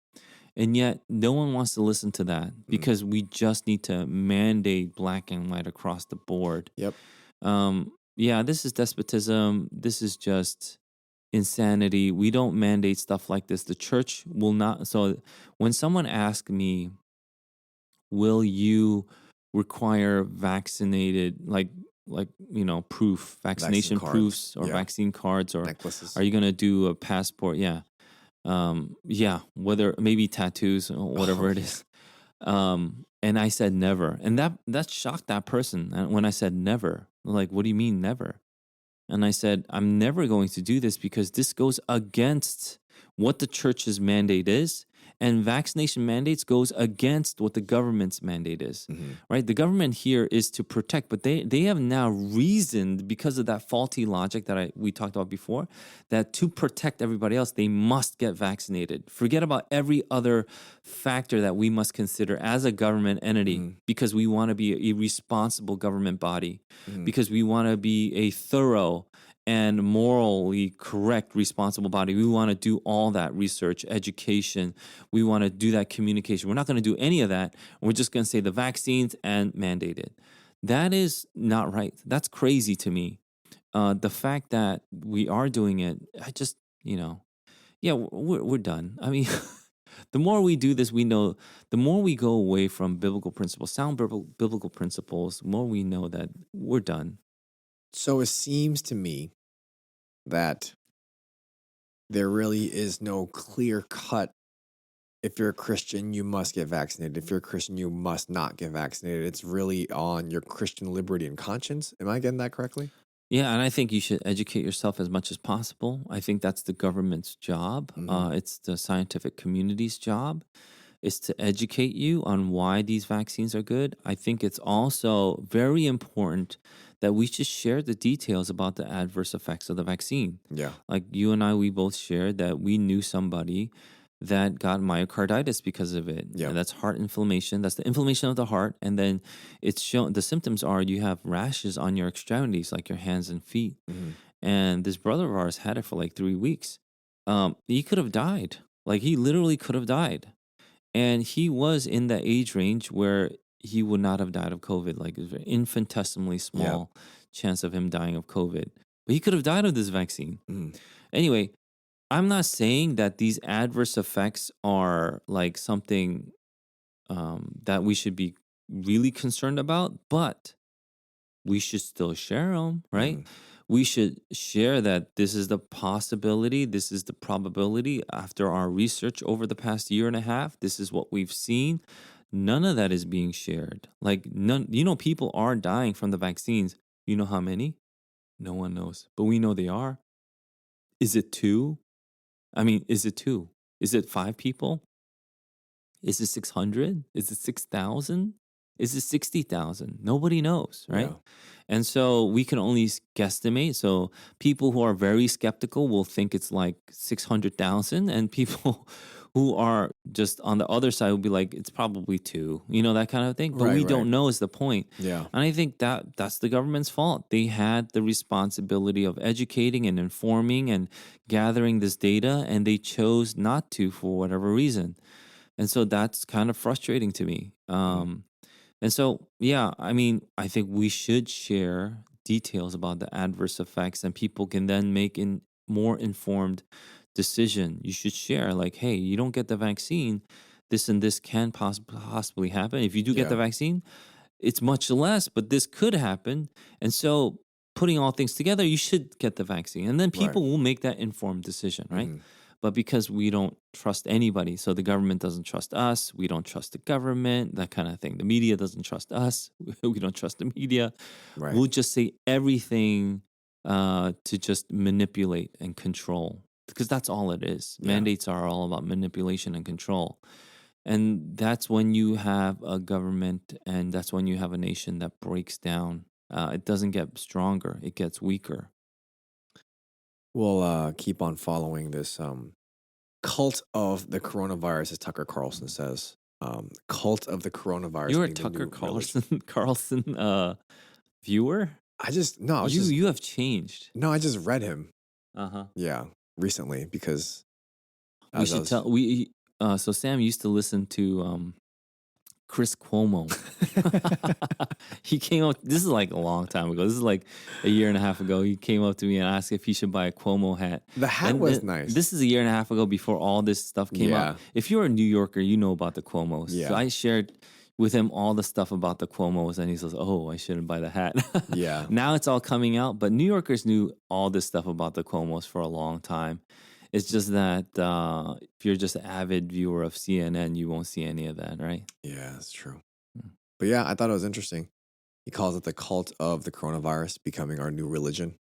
And yet, no one wants to listen to that because we just need to mandate black and white across the board. Yep. Yeah, this is despotism. This is just insanity. We don't mandate stuff like this. The church will not. So when someone asks me, will you require vaccinated, Vaccine vaccination cards. proofs or Yeah. vaccine cards, or Necklaces. are you going to do a passport? Yeah. Yeah, whether maybe tattoos or Oh, whatever it yeah. is. And I said never. And that shocked that person. And when I said never, like, what do you mean never? And I said, I'm never going to do this because this goes against what the church's mandate is. And vaccination mandates goes against what the government's mandate is, Mhm. right? The government here is to protect, but they have now reasoned, because of that faulty logic that we talked about before, that to protect everybody else, they must get vaccinated. Forget about every other factor that we must consider as a government entity, Mhm. because we want to be a responsible government body, Mhm. because we want to be a thorough and morally correct, responsible body. We want to do all that research, education. We want to do that communication. We're not going to do any of that. We're just going to say the vaccines and mandate it. That is not right. That's crazy to me. The fact that we are doing it, I just, yeah, we're done. I mean, the more we do this, we know, the more we go away from biblical principles, sound biblical principles, the more we know that we're done. So it seems to me that there really is no clear cut. If you're a Christian, you must get vaccinated. If you're a Christian, you must not get vaccinated. It's really on your Christian liberty and conscience. Am I getting that correctly? Yeah, and I think you should educate yourself as much as possible. I think that's the government's job. Mhm. It's the scientific community's job, is to educate you on why these vaccines are good. I think it's also very important that we just share the details about the adverse effects of the vaccine. Yeah. Like you and I, we both shared that we knew somebody that got myocarditis because of it. Yeah. And that's heart inflammation. That's the inflammation of the heart. And then it's shown, the symptoms are you have rashes on your extremities, like your hands and feet. Mhm. And this brother of ours had it for like 3 weeks. He could have died. Like he literally could have died. And he was in the age range where he would not have died of COVID. Like it was an infinitesimally small chance of him dying of COVID. But he could have died of this vaccine. Mhm. Anyway, I'm not saying that these adverse effects are like something that we should be really concerned about, but we should still share them, right? Mhm. We should share that this is the possibility, this is the probability after our research over the past year and a half. This is what we've seen. None of that is being shared. Like, none, people are dying from the vaccines. You know how many? No one knows, but we know they are. Is it two? I mean, is it two? Is it 5 people? Is it 600? Is it 6,000? Is it 60,000? Nobody knows, right? Yeah. And so we can only guesstimate. So people who are very skeptical will think it's like 600,000, and people who are just on the other side will be like, it's probably two, that kind of thing. But we Right. don't know is the point. Yeah. And I think that that's the government's fault. They had the responsibility of educating and informing and gathering this data, and they chose not to for whatever reason. And so that's kind of frustrating to me. And so, yeah, I mean, I think we should share details about the adverse effects, and people can then make a more informed decision. You should share, like, hey, you don't get the vaccine, this and this can possibly happen. If you do get the Yeah. vaccine, it's much less, but this could happen. And so, putting all things together, you should get the vaccine. And then Right. people will make that informed decision, right? Mhm. But because we don't trust anybody, so the government doesn't trust us, we don't trust the government, that kind of thing. The media doesn't trust us, we don't trust the media. Right. We'll just say everything to just manipulate and control, because that's all it is. Yeah. Mandates are all about manipulation and control. And that's when you have a government, and that's when you have a nation that breaks down. It doesn't get stronger, it gets weaker. We'll keep on following this cult of the coronavirus, as Tucker Carlson says. Cult of the coronavirus. You're a being the Tucker new religion. Carlson viewer? I just no, I was You just you have changed. no, I just read him. Uh-huh. Yeah, recently because We as I should was tell so Sam used to listen to Chris Cuomo. He came up, this is like a long time ago. This is like a year and a half ago. He came up to me and asked if he should buy a Cuomo hat. The hat And was nice. this is a year and a half ago before all this stuff came Yeah. up. If you're a New Yorker, you know about the Cuomos. Yeah. So I shared with him all the stuff about the Cuomos, and he says, "Oh, I shouldn't buy the hat." Yeah. Now it's all coming out, but New Yorkers knew all this stuff about the Cuomos for a long time. It's just that if you're just an avid viewer of CNN, you won't see any of that, right? Yeah, that's true. Mm. But yeah, I thought it was interesting. He calls it the cult of the coronavirus becoming our new religion.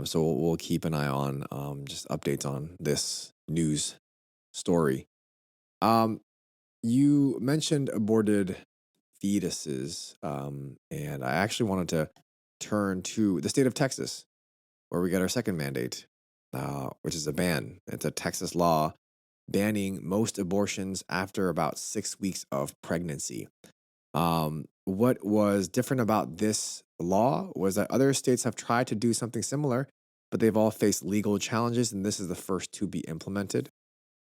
So we'll keep an eye on just updates on this news story. Um, you mentioned aborted fetuses, and I actually wanted to turn to the state of Texas, where we got our second mandate, which is a ban. It's a Texas law banning most abortions after about 6 weeks of pregnancy. What was different about this law was that other states have tried to do something similar, but they've all faced legal challenges, and this is the first to be implemented.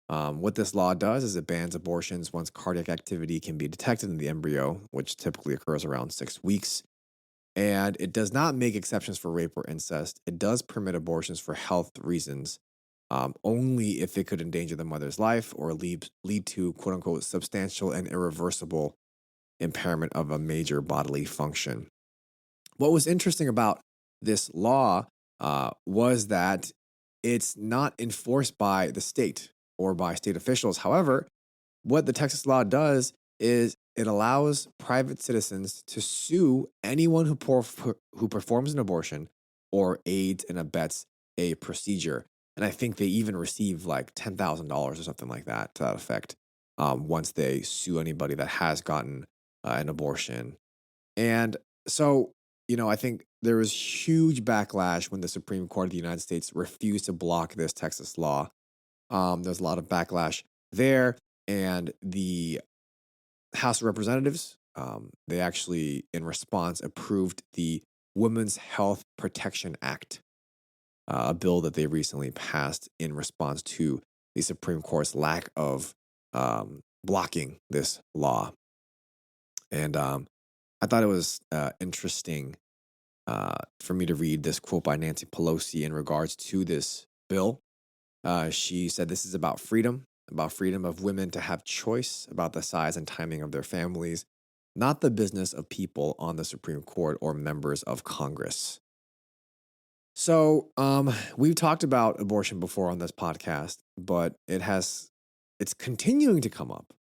What this law does is it bans abortions once cardiac activity can be detected in the embryo, which typically occurs around 6 weeks. And it does not make exceptions for rape or incest. It does permit abortions for health reasons, only if it could endanger the mother's life or lead to quote unquote substantial and irreversible impairment of a major bodily function. What was interesting about this law was that it's not enforced by the state or by state officials. However, what the Texas law does is it allows private citizens to sue anyone who performs an abortion or aids and abets a procedure. And I think they even receive like $10,000 or something like that to that effect once they sue anybody that has gotten an abortion. And so, I think there was huge backlash when the Supreme Court of the United States refused to block this Texas law. There's a lot of backlash there. And the House of Representatives, they actually, in response, approved the Women's Health Protection Act, a bill that they recently passed in response to the Supreme Court's lack of blocking this law. And I thought it was interesting for me to read this quote by Nancy Pelosi in regards to this bill. She said this is about freedom of women to have choice about the size and timing of their families, not the business of people on the Supreme Court or members of Congress. So, we've talked about abortion before on this podcast, but it's continuing to come up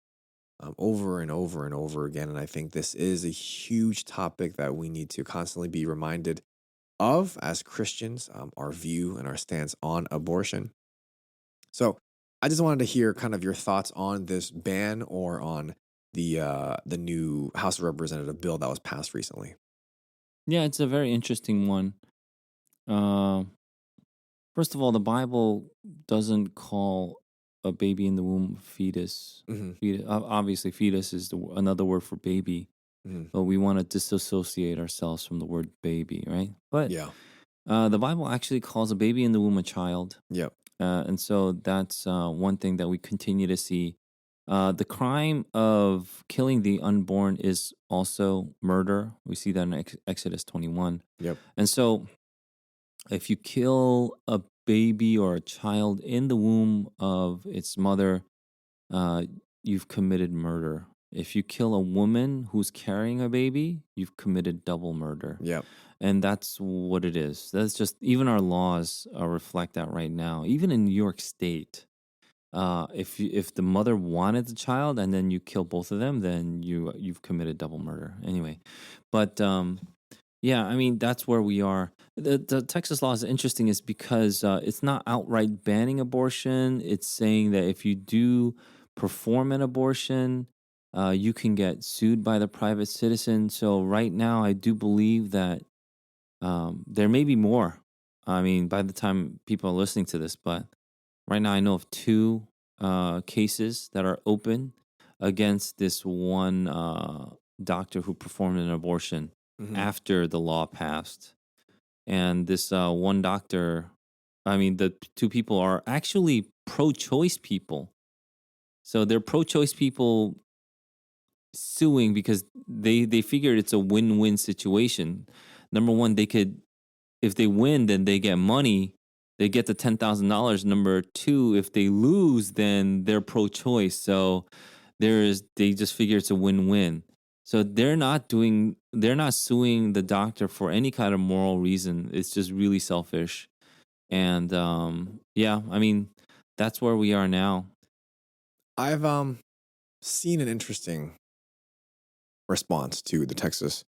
over and over and over again. And I think this is a huge topic that we need to constantly be reminded of as Christians, our view and our stance on abortion. So I just wanted to hear kind of your thoughts on this ban or on the new House of Representative bill that was passed recently. Yeah, it's a very interesting one. Uh, First of all, the Bible doesn't call a baby in the womb fetus. Hmm. Obviously, fetus is another word for baby, Hmm. but we want to disassociate ourselves from the word baby, right? But Yeah. the Bible actually calls a baby in the womb a child. Yep. And so that's one thing that we continue to see. The crime of killing the unborn is also murder. We see that in Exodus 21. Yep. And so if you kill a baby or a child in the womb of its mother, uh, you've committed murder. If you kill a woman who's carrying a baby, you've committed double murder. Yep. And that's what it is. That's just, even our laws reflect that right now. Even in New York State, if the mother wanted the child and then you kill both of them, then you've committed double murder. Anyway, but yeah, I mean that's where we are. The Texas law is interesting, is because it's not outright banning abortion. It's saying that if you do perform an abortion, you can get sued by the private citizen. So right now, I do believe that there may be more. I mean, by the time people are listening to this, but right now I know of two cases that are open against this one doctor who performed an abortion Hmm. after the law passed. And this one doctor, I mean, the two people are actually pro choice people. So they're pro choice people suing because they figured it's a win-win situation. Number one, they could, if they win, then they get money. They get the $10,000. Number two, if they lose, then they're pro-choice. So they just figure it's a win-win. So they're not suing the doctor for any kind of moral reason. It's just really selfish. And yeah, I mean, that's where we are now. I've seen an interesting response to the Texas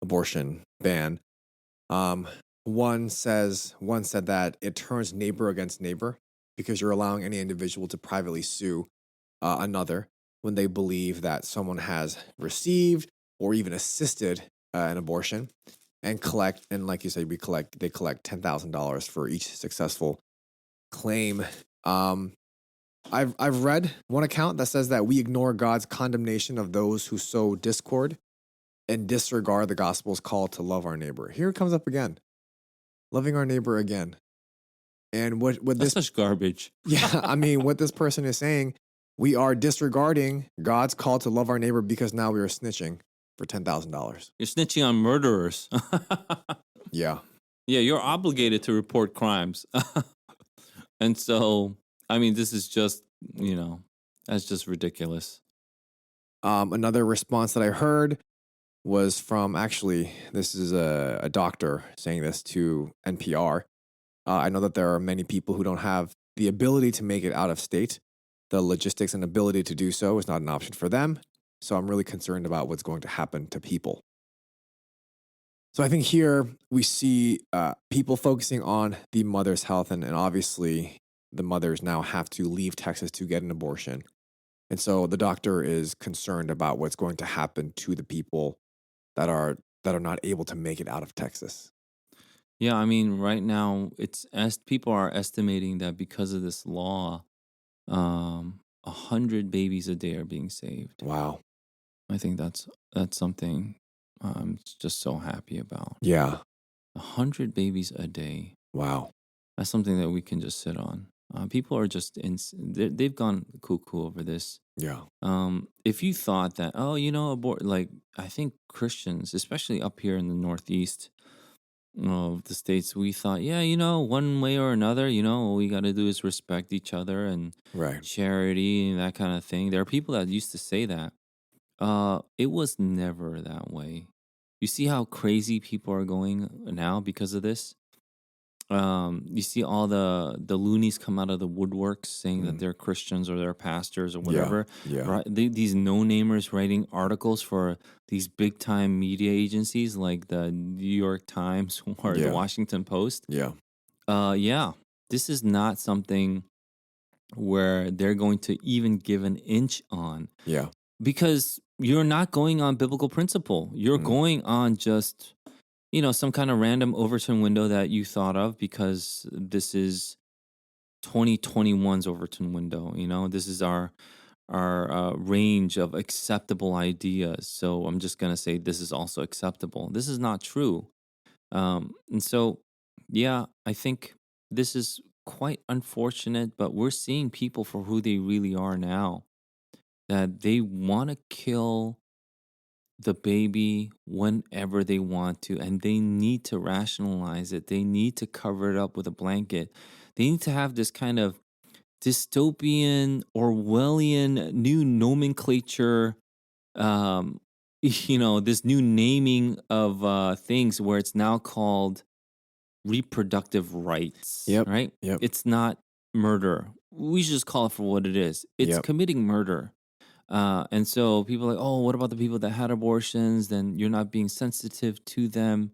abortion ban. Um, one said that it turns neighbor against neighbor because you're allowing any individual to privately sue another when they believe that someone has received or even assisted an abortion, and like you said, they collect $10,000 for each successful claim. Um, I've read one account that says that we ignore God's condemnation of those who sow discord and disregard the gospel's call to love our neighbor. Here it comes up again, loving our neighbor again. And what That's this, such garbage. yeah, I mean, what this person is saying, we are disregarding God's call to love our neighbor because now we are snitching for $10,000. You're snitching on murderers. Yeah. Yeah, you're obligated to report crimes. And so, I mean, this is just, that's just ridiculous. Another response that I heard was from, actually, this is a doctor saying this to NPR. I know that there are many people who don't have the ability to make it out of state. The logistics and ability to do so is not an option for them. So I'm really concerned about what's going to happen to people. So I think here we see people focusing on the mother's health, and obviously the mothers now have to leave Texas to get an abortion. And so the doctor is concerned about what's going to happen to the people that are not able to make it out of Texas. Yeah, I mean, right now people are estimating that because of this law, 100 babies a day are being saved. Wow. I think that's something I'm just so happy about. Yeah. 100 babies a day. Wow. That's something that we can just sit on. People are just they've gone cuckoo over this. Yeah. If you thought that, like, I think Christians, especially up here in the Northeast of the States, we thought, one way or another, all we got to do is respect each other and Right. charity and that kind of thing. There are people that used to say that. It was never that way. You see how crazy people are going now because of this? You see all the loonies come out of the woodworks saying that they're Christians or they're pastors or whatever. Yeah. Right? These no-namers writing articles for these big-time media agencies like the New York Times or the Washington Post. Yeah. Yeah, this is not something where they're going to even give an inch on. Yeah. Because you're not going on biblical principle. You're going on just, some kind of random Overton window that you thought of because this is 2021's Overton window. This is our range of acceptable ideas. So I'm just going to say this is also acceptable. This is not true. And so, yeah, I think this is quite unfortunate, but we're seeing people for who they really are now. That they want to kill the baby whenever they want to, and they need to rationalize it. They need to cover it up with a blanket. They need to have this kind of dystopian, Orwellian new nomenclature, this new naming of things where it's now called reproductive rights. Yep. Right? Yep. It's not murder. We should just call it for what it is. It's committing murder. And so people are like, oh, what about the people that had abortions? Then you're not being sensitive to them.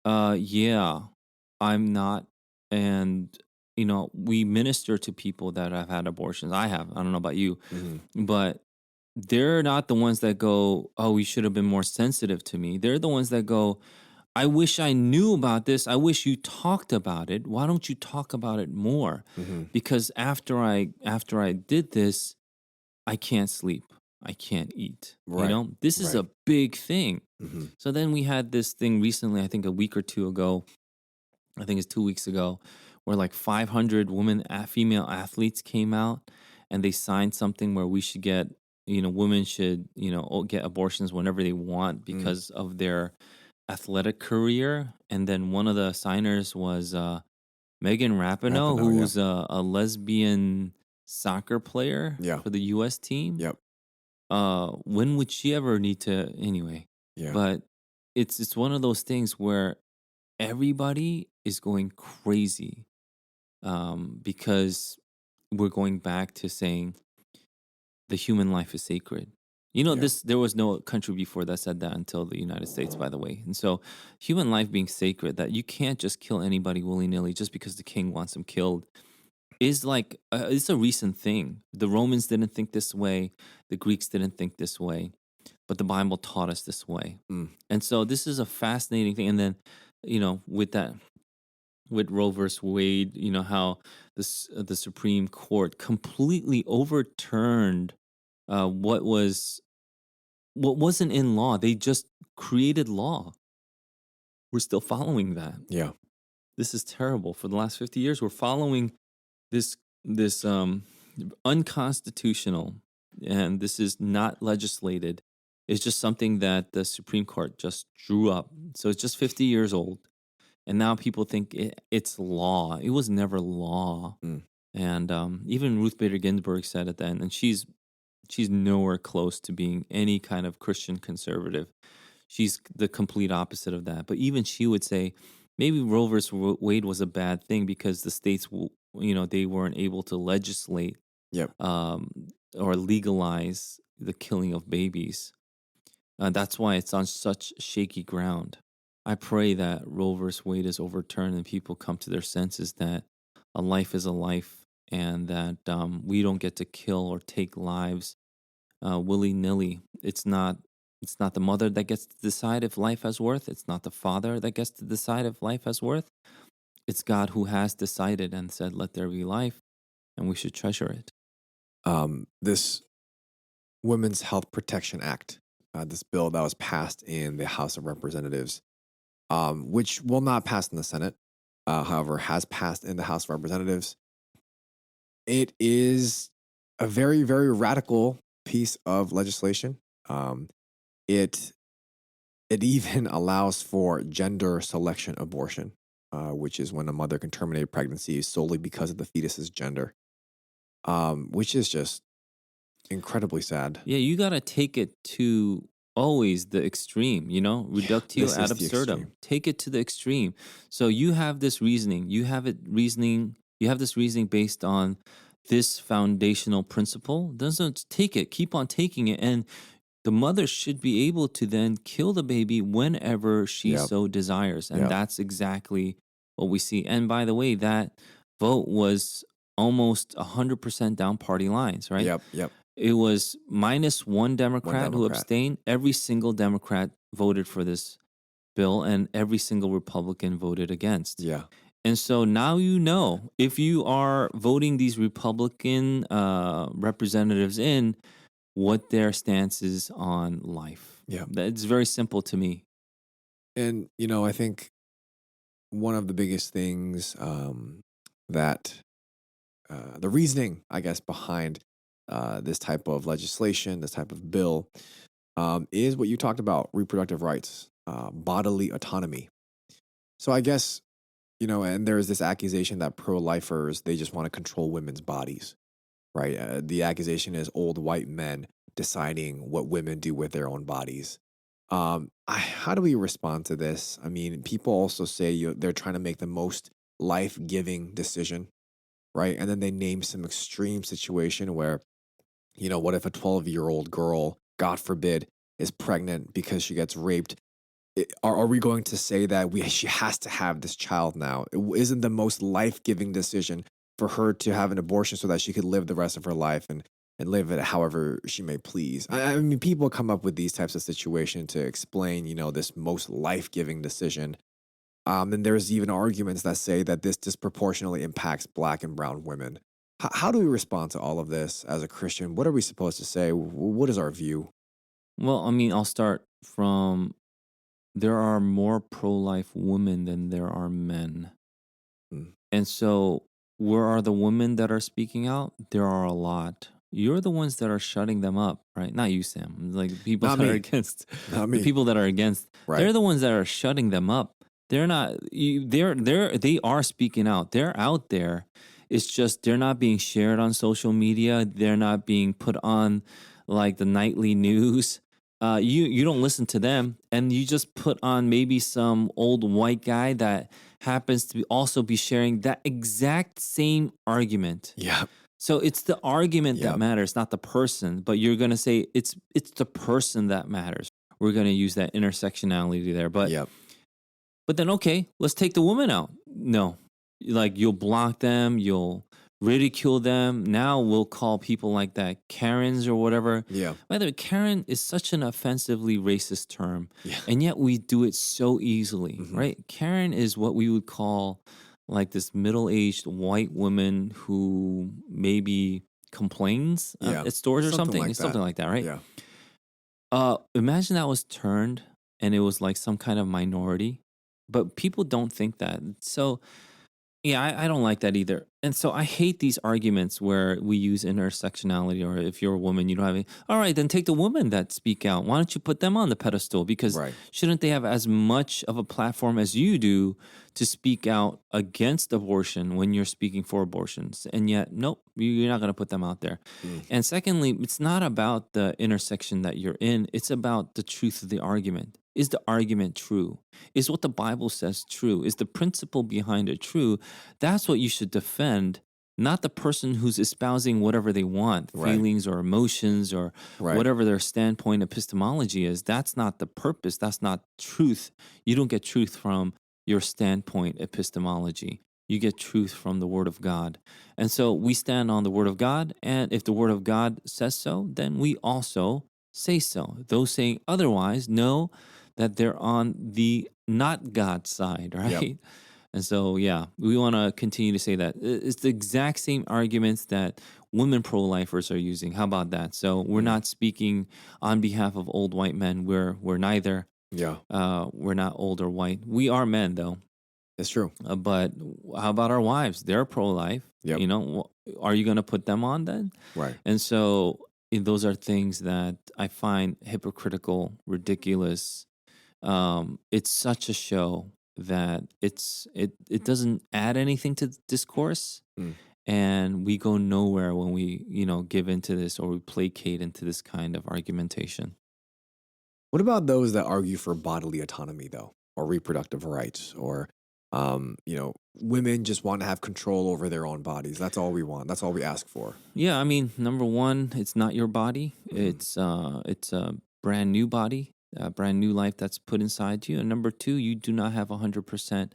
Yeah, I'm not. And, we minister to people that have had abortions. I have. I don't know about you. But they're not the ones that go, oh, you should have been more sensitive to me. They're the ones that go, I wish I knew about this. I wish you talked about it. Why don't you talk about it more? Because after I did this, I can't sleep. I can't eat. Right. This is a big thing. So then we had this thing recently, I think a week or two ago, I think it's 2 weeks ago, where like 500 female athletes came out and they signed something where we should get, women should, get abortions whenever they want Mm, because of their athletic career. And then one of the signers was Megan Rapinoe, Rapinoe, yeah. who's a lesbian soccer player Yeah. for the U.S. team. Yep. When would she ever need to anyway? Yeah. But it's one of those things where everybody is going crazy because we're going back to saying the human life is sacred. Yeah. This there was no country before that said that until the United States, by the way. And so, human life being sacred, that you can't just kill anybody willy nilly just because the king wants them killed, is like it's a recent thing. The Romans didn't think this way, the Greeks didn't think this way, but the Bible taught us this way. Mm, And so, this is a fascinating thing. And then, with that, with Roe versus Wade, how the Supreme Court completely overturned what wasn't in law. They just created law. We're still following that. yeah. This is terrible. For the last 50 years, we're following this unconstitutional, and this is not legislated. It's just something that the Supreme Court just drew up. So it's just 50 years old, and now people think it's law. It was never law. Mm, And even Ruth Bader Ginsburg said it then, and she's nowhere close to being any kind of Christian conservative. She's the complete opposite of that. But even she would say maybe Roe versus Wade was a bad thing because the states, they weren't able to legislate yep. um, or legalize the killing of babies. That's why it's on such shaky ground. I pray that Roe versus Wade is overturned and people come to their senses that a life is a life, and that we don't get to kill or take lives willy nilly. It's not the mother that gets to decide if life has worth. It's not the father that gets to decide if life has worth. It's God who has decided and said, "Let there be life," and we should treasure it. This Women's Health Protection Act, this bill that was passed in the House of Representatives, which will not pass in the Senate, however, has passed in the House of Representatives. It is a very, very radical piece of legislation. Um, it it even allows for gender selection abortion, which is when a mother can terminate pregnancy solely because of the fetus's gender, which is just incredibly sad. Yeah, you got to take it to always the extreme, Yeah, reductio this ad is the absurdum. extreme. Take it to the extreme. So you have this reasoning, you have this reasoning based on this foundational principle. Doesn't take it, keep on taking it. And the mother should be able to then kill the baby whenever she Yep, so desires. And yep, that's exactly what we see. And by the way, that vote was almost 100% down party lines, right? yep, yep. It was minus one One Democrat who Democrat. abstained. Every single Democrat voted for this bill, and every single Republican voted against. Yeah, And so now if you are voting these Republican representatives in, what their stance is on life. yeah. It's very simple to me. And I think one of the biggest things that the reasoning, I guess, behind this type of legislation, this type of bill, is what you talked about: reproductive rights, bodily autonomy. So I guess and there's this accusation that pro-lifers, they just want to control women's bodies, right? The accusation is old white men deciding what women do with their own bodies. How do we respond to this? I mean, people also say they're trying to make the most life-giving decision, right? And then they name some extreme situation where, what if a 12-year-old girl, God forbid, is pregnant because she gets raped? Are we going to say that she has to have this child now? Isn't the most life-giving decision for her to have an abortion so that she could live the rest of her life and live it however she may please? I mean, people come up with these types of situations to explain, this most life-giving decision. And there's even arguments that say that this disproportionately impacts Black and brown women. How do we respond to all of this as a Christian? What are we supposed to say? What is our view? Well, I mean, I'll start from there are more pro life women than there are men. Mm, And so, where are the women that are speaking out? There are a lot. you're the ones that are shutting them up, right? Not you, Sam. Like the people Not that are me. against, Not the me. people that are against, Right. they're the ones that are shutting them up. They're not. They are speaking out. They're out there. It's just they're not being shared on social media. They're not being put on like the nightly news. You don't listen to them, and you just put on maybe some old white guy that happens to also be sharing that exact same argument. Yep. So it's the argument that Yep. matters, not the person. But you're gonna say it's the person that matters. We're gonna use that intersectionality there. Yep. But then okay, let's take the woman out. No. Like you'll block them, you'll ridicule them. Now we'll call people like that Karens or whatever. Yeah. By the way, Karen is such an offensively racist term, Yeah. and yet we do it so easily, Mhm. right? Karen is what we would call like this middle-aged white woman who maybe complains Yeah. at stores or Something something. like It's something that. like that, right? Yeah. Imagine that was turned and it was like some kind of minority, but people don't think that. So yeah, I don't like that either. And so I hate these arguments where we use intersectionality, or if you're a woman, you don't have any. All right, then take the women that speak out. Why don't you put them on the pedestal? Because Right. shouldn't they have as much of a platform as you do to speak out against abortion when you're speaking for abortions? And yet, nope, you're not going to put them out there. Mm. And secondly, it's not about the intersection that you're in, it's about the truth of the argument. Is the argument true? Is what the Bible says true? Is the principle behind it true? That's what you should defend, not the person who's espousing whatever they want, Right. feelings or emotions or Right. whatever their standpoint epistemology is. That's not the purpose. That's not truth. You don't get truth from your standpoint epistemology. You get truth from the Word of God. And so we stand on the Word of God. And if the Word of God says so, then we also say so. Those saying otherwise know that they're on the not God side, Yep. right? And so, yeah, we want to continue to say that. It's the exact same arguments that women pro lifers are using. How about that? So, we're Mm. not speaking on behalf of old white men. We're neither. Yeah. We're not old or white. We are men, though. It's true. But how about our wives? They're pro life. Yep. You know, are you going to put them on then? Right. And so, those are things that I find hypocritical, ridiculous. It's such a show that it doesn't add anything to the discourse, Mm. and we go nowhere when we give into this or we placate into this kind of argumentation. What about those that argue for bodily autonomy, though, or reproductive rights, or women just want to have control over their own bodies? That's all we want. That's all we ask for. Yeah, I mean, number one, it's not your body. Mhm. It's a brand new body, a brand new life that's put inside you. And number two, you do not have 100%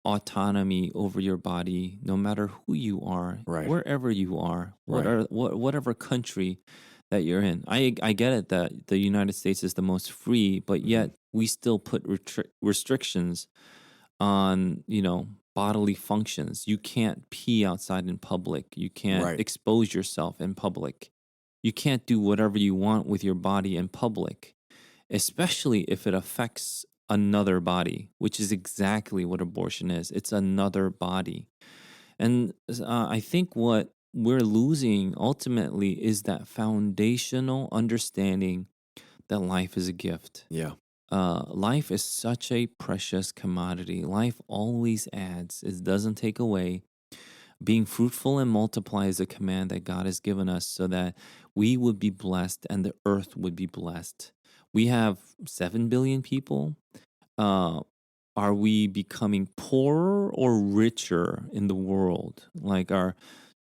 autonomy over your body, no matter who you are, Right. wherever you are, Right. whatever country that you're in. I get it that the United States is the most free, but Mhm. yet we still put restrictions on bodily functions. You can't pee outside in public. You can't Right. expose yourself in public. You can't do whatever you want with your body in public, especially if it affects another body, which is exactly what abortion is. It's another body. And I think what we're losing ultimately is that foundational understanding that life is a gift. Yeah. Life is such a precious commodity. Life always adds, it doesn't take away. Being fruitful and multiply is a command that God has given us so that we would be blessed and the earth would be blessed. We have 7 billion people. Are we becoming poorer or richer in the world? Like our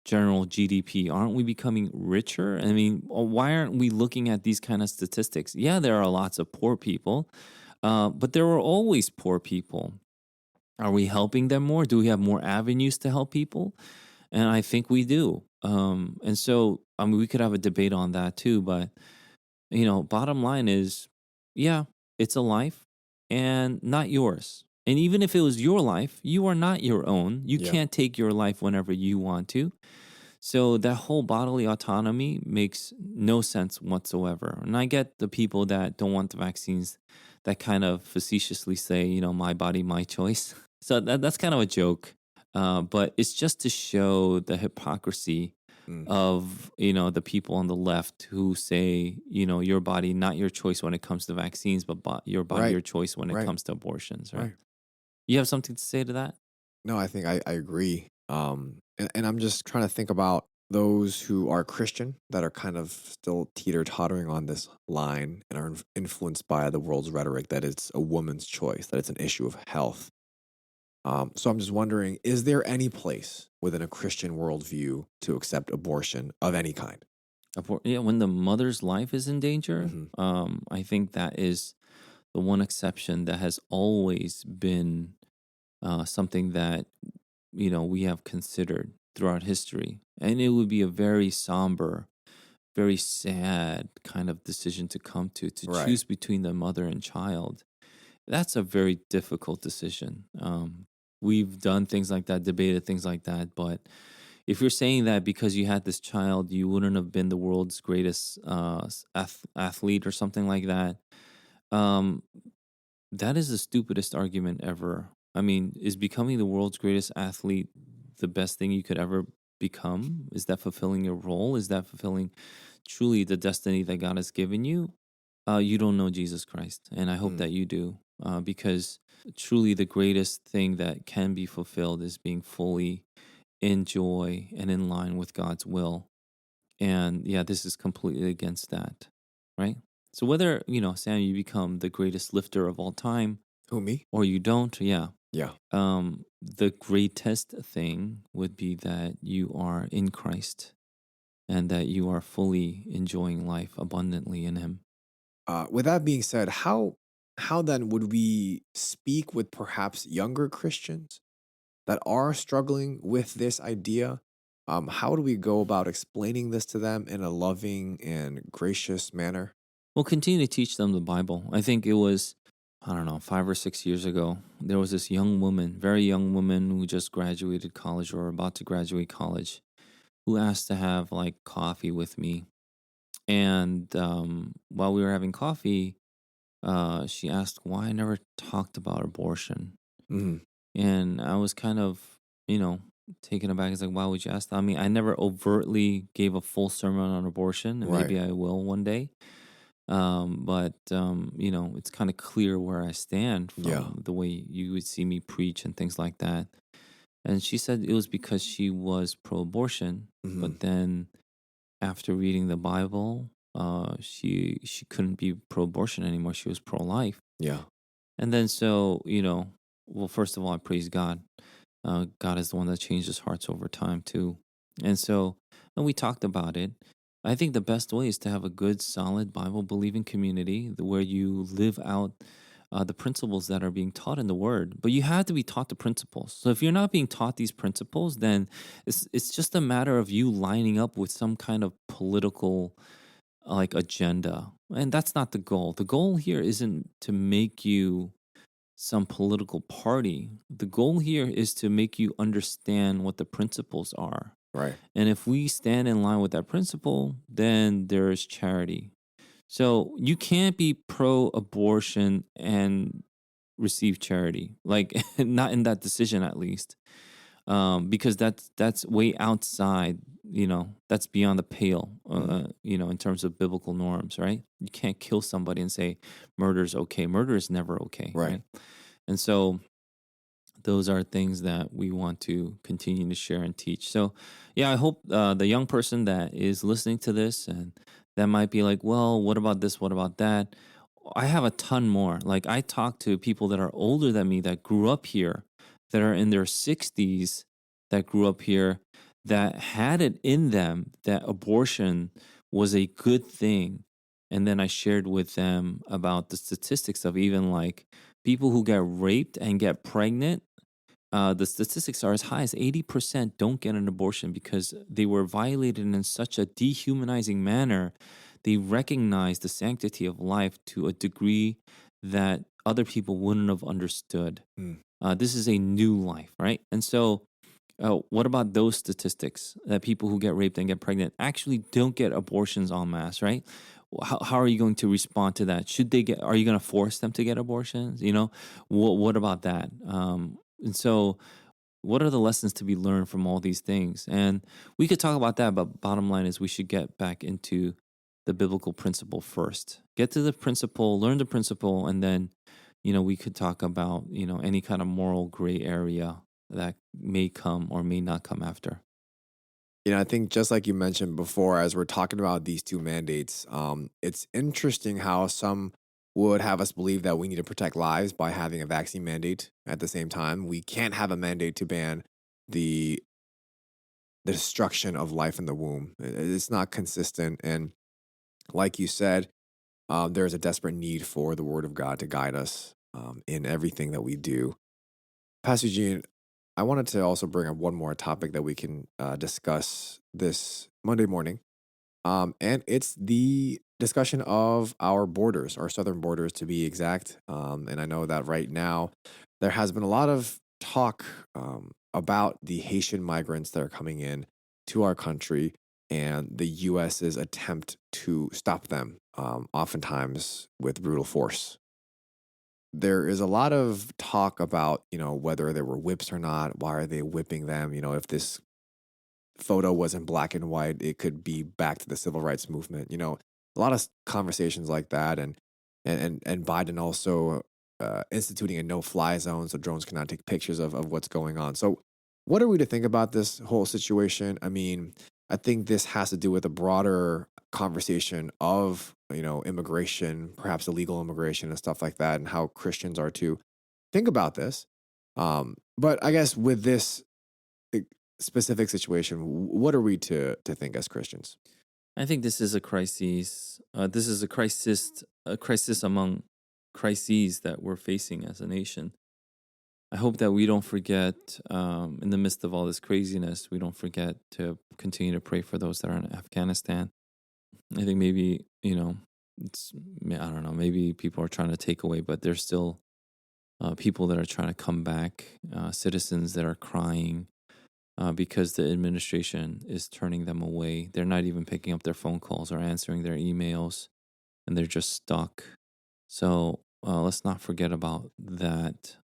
general GDP, aren't we becoming richer? I mean, why aren't we looking at these kind of statistics? Yeah, there are lots of poor people, but there are always poor people. Are we helping them more? Do we have more avenues to help people? And I think we do. And so, I mean, we could have a debate on that too. But, bottom line is, yeah, it's a life and not yours. And even if it was your life, you are not your own. You Yeah. can't take your life whenever you want to. So that whole bodily autonomy makes no sense whatsoever. And I get the people that don't want the vaccines that kind of facetiously say, my body, my choice. So that's kind of a joke. But it's just to show the hypocrisy Mm. of, the people on the left who say, your body, not your choice when it comes to vaccines, but your body, Right. your choice when it Right. comes to abortions, right? Right. You have something to say to that? No, I think I agree. And I'm just trying to think about those who are Christian that are kind of still teeter tottering on this line and are influenced by the world's rhetoric that it's a woman's choice, that it's an issue of health. So I'm just wondering, is there any place within a Christian worldview to accept abortion of any kind? Yeah, when the mother's life is in danger, Hmm. I think that is the one exception that has always been something that we have considered throughout history, and it would be a very somber, very sad kind of decision to come to Right. choose between the mother and child. That's a very difficult decision. We've done things like that, debated things like that, but if you're saying that because you had this child, you wouldn't have been the world's greatest athlete or something like that, um, that is the stupidest argument ever. I mean, is becoming the world's greatest athlete the best thing you could ever become? Is that fulfilling your role? Is that fulfilling truly the destiny that God has given you? You don't know Jesus Christ. And I hope Mm. that you do, because truly the greatest thing that can be fulfilled is being fully in joy and in line with God's will. And yeah, this is completely against that, right? So whether, Sam, you become the greatest lifter of all time Who, me? or you don't, yeah. Yeah. The greatest thing would be that you are in Christ and that you are fully enjoying life abundantly in Him. With that being said, how then would we speak with perhaps younger Christians that are struggling with this idea? How do we go about explaining this to them in a loving and gracious manner? We'll continue to teach them the Bible. I think it was, I don't know, 5 or 6 years ago. There was this young woman, very young woman who just graduated college or about to graduate college, who asked to have like coffee with me. And while we were having coffee, she asked why I never talked about abortion. Hmm. And I was kind of, you know, taken aback. It's like, why would you ask that? I mean, I never overtly gave a full sermon on abortion, and Right. maybe I will one day. But it's kind of clear where I stand Yeah. from the way you would see me preach and things like that. And she said it was because she was pro abortion, Hmm. but then after reading the Bible, she couldn't be pro abortion anymore. She was pro life. Yeah. And then so, well, first of all, I praise God. God is the one that changes hearts over time too. And so, and we talked about it. I think the best way is to have a good, solid Bible believing community where you live out the principles that are being taught in the Word. But you have to be taught the principles. So if you're not being taught these principles, then it's just a matter of you lining up with some kind of political like agenda. And that's not the goal. The goal here isn't to make you some political party. The goal here is to make you understand what the principles are. Right. And if we stand in line with that principle, then there is charity. So you can't be pro abortion and receive charity, like not in that decision at least, because that's way outside. That's beyond the pale. Mm. In terms of biblical norms, right? You can't kill somebody and say murder is okay. Murder is never okay, Right. right? And so those are things that we want to continue to share and teach. So, yeah, I hope the young person that is listening to this and that might be like, well, what about this? What about that? I have a ton more. Like, I talk to people that are older than me that grew up here, that are in their 60s, that grew up here, that had it in them that abortion was a good thing. And then I shared with them about the statistics of even like people who get raped and get pregnant. The statistics are as high as 80% don't get an abortion because they were violated in such a dehumanizing manner. They recognize the sanctity of life to a degree that other people wouldn't have understood. Mm. This is a new life, right? And so, what about those statistics that people who get raped and get pregnant actually don't get abortions en masse, right? How are you going to respond to that? Are you going to force them to get abortions? What about that? And so what are the lessons to be learned from all these things? And we could talk about that, but bottom line is we should get back into the biblical principle first. Get to the principle, learn the principle, and then, we could talk about, any kind of moral gray area that may come or may not come after. I think just like you mentioned before, as we're talking about these two mandates, it's interesting how some would have us believe that we need to protect lives by having a vaccine mandate. At the same time, we can't have a mandate to ban the the destruction of life in the womb. It's not consistent, and like you said, there is a desperate need for the Word of God to guide us in everything that we do. Pastor Gene, I wanted to also bring up one more topic that we can discuss this Monday morning. And it's the discussion of our borders, our southern borders to be exact. And I know that right now there has been a lot of talk about the Haitian migrants that are coming in to our country and the US's attempt to stop them, oftentimes with brutal force. There is a lot of talk about, whether there were whips or not. Why are they whipping them? If this photo was in black and white, it could be back to the civil rights movement. A lot of conversations like that, and Biden also instituting a no-fly zone, so drones cannot take pictures of what's going on. So, what are we to think about this whole situation? I mean, I think this has to do with a broader conversation of immigration, perhaps illegal immigration and stuff like that, and how Christians are to think about this. But I guess with this uh, specific situation, what are we to think as Christians? I think this is a crisis. This is a crisis among crises that we're facing as a nation. I hope that we don't forget, in the midst of all this craziness, we don't forget to continue to pray for those that are in Afghanistan. I think maybe, I don't know, maybe people are trying to take away, but there's still people that are trying to come back, citizens that are crying because the administration is turning them away. They're not even picking up their phone calls or answering their emails, and they're just stuck. So let's not forget about that.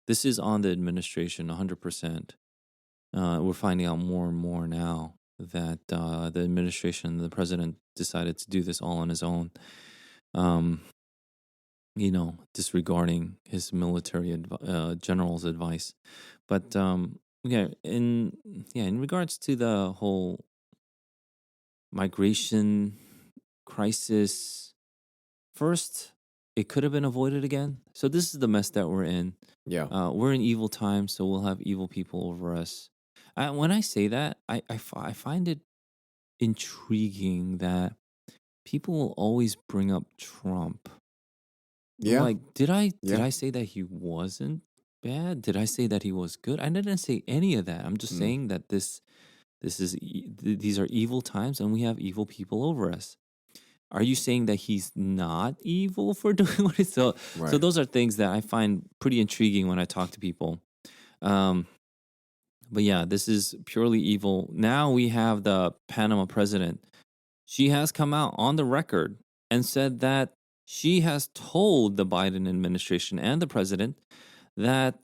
This is on the administration 100%. We're finding out more and more now that the administration, the president decided to do this all on his own, um, disregarding his military general's advice. But in regards to the whole migration crisis, first, it could have been avoided again. So this is the mess that we're in. Yeah. We're in evil times, so we'll have evil people over us. When I say that, I find it intriguing that people will always bring up Trump. Yeah. Like, did Yeah. I say that he wasn't bad? Did I say that he was good? I didn't say any of that. I'm just Mm. saying that these are evil times, and we have evil people over us. Are you saying that he's not evil for doing what he's so Right. those are things that I find pretty intriguing when I talk to people. Um, but yeah, this is purely evil. Now we have the Panama president. She has come out on the record and said that she has told the Biden administration and the president that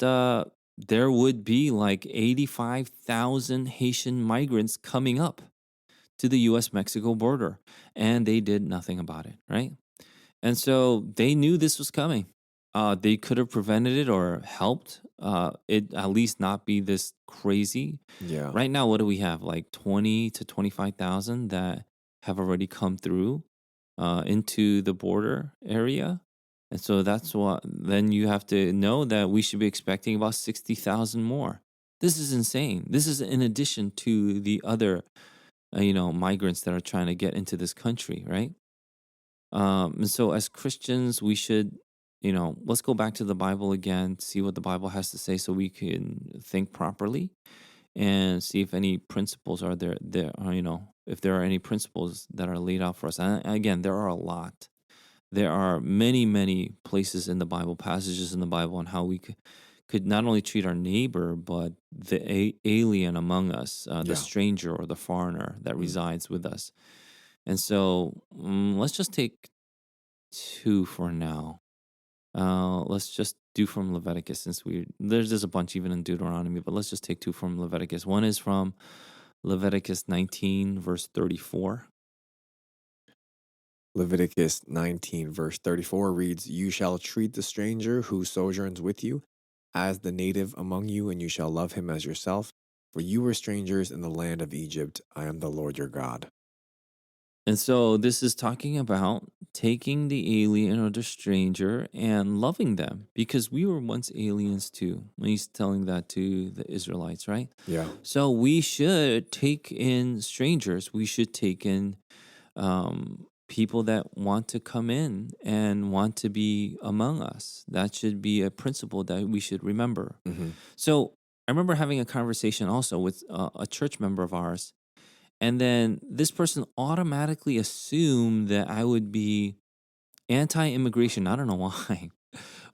there would be like 85,000 Haitian migrants coming up to the US Mexico border, and they did nothing about it, right? And so they knew this was coming. They could have prevented it or helped it at least not be this crazy. Yeah. Right now, what do we have? Like 20 to 25,000 that have already come through into the border area. And so that's what, then you have to know that we should be expecting about 60,000 more. This is insane. This is in addition to the other, migrants that are trying to get into this country, right? And so as Christians, we should, let's go back to the Bible again, see what the Bible has to say so we can think properly and see if any principles are there are, if there are any principles that are laid out for us. And again, there are a lot. There are many, many places in the Bible, passages in the Bible on how we could not only treat our neighbor, but the alien among us, the Yeah. stranger or the foreigner that Mm. resides with us. And so let's just take two for now. Let's just do from Leviticus, since there's just a bunch even in Deuteronomy, but let's just take two from Leviticus. One is from Leviticus 19, verse 34. Leviticus 19, verse 34 reads, "You shall treat the stranger who sojourns with you as the native among you, and you shall love him as yourself. For you were strangers in the land of Egypt. I am the Lord your God." And so this is talking about taking the alien or the stranger and loving them, because we were once aliens too. When he's telling that to the Israelites, right? Yeah. So we should take in strangers. We should take in people that want to come in and want to be among us. That should be a principle that we should remember. Hmm. So I remember having a conversation also with a church member of ours. And then this person automatically assumed that I would be anti-immigration. I don't know why,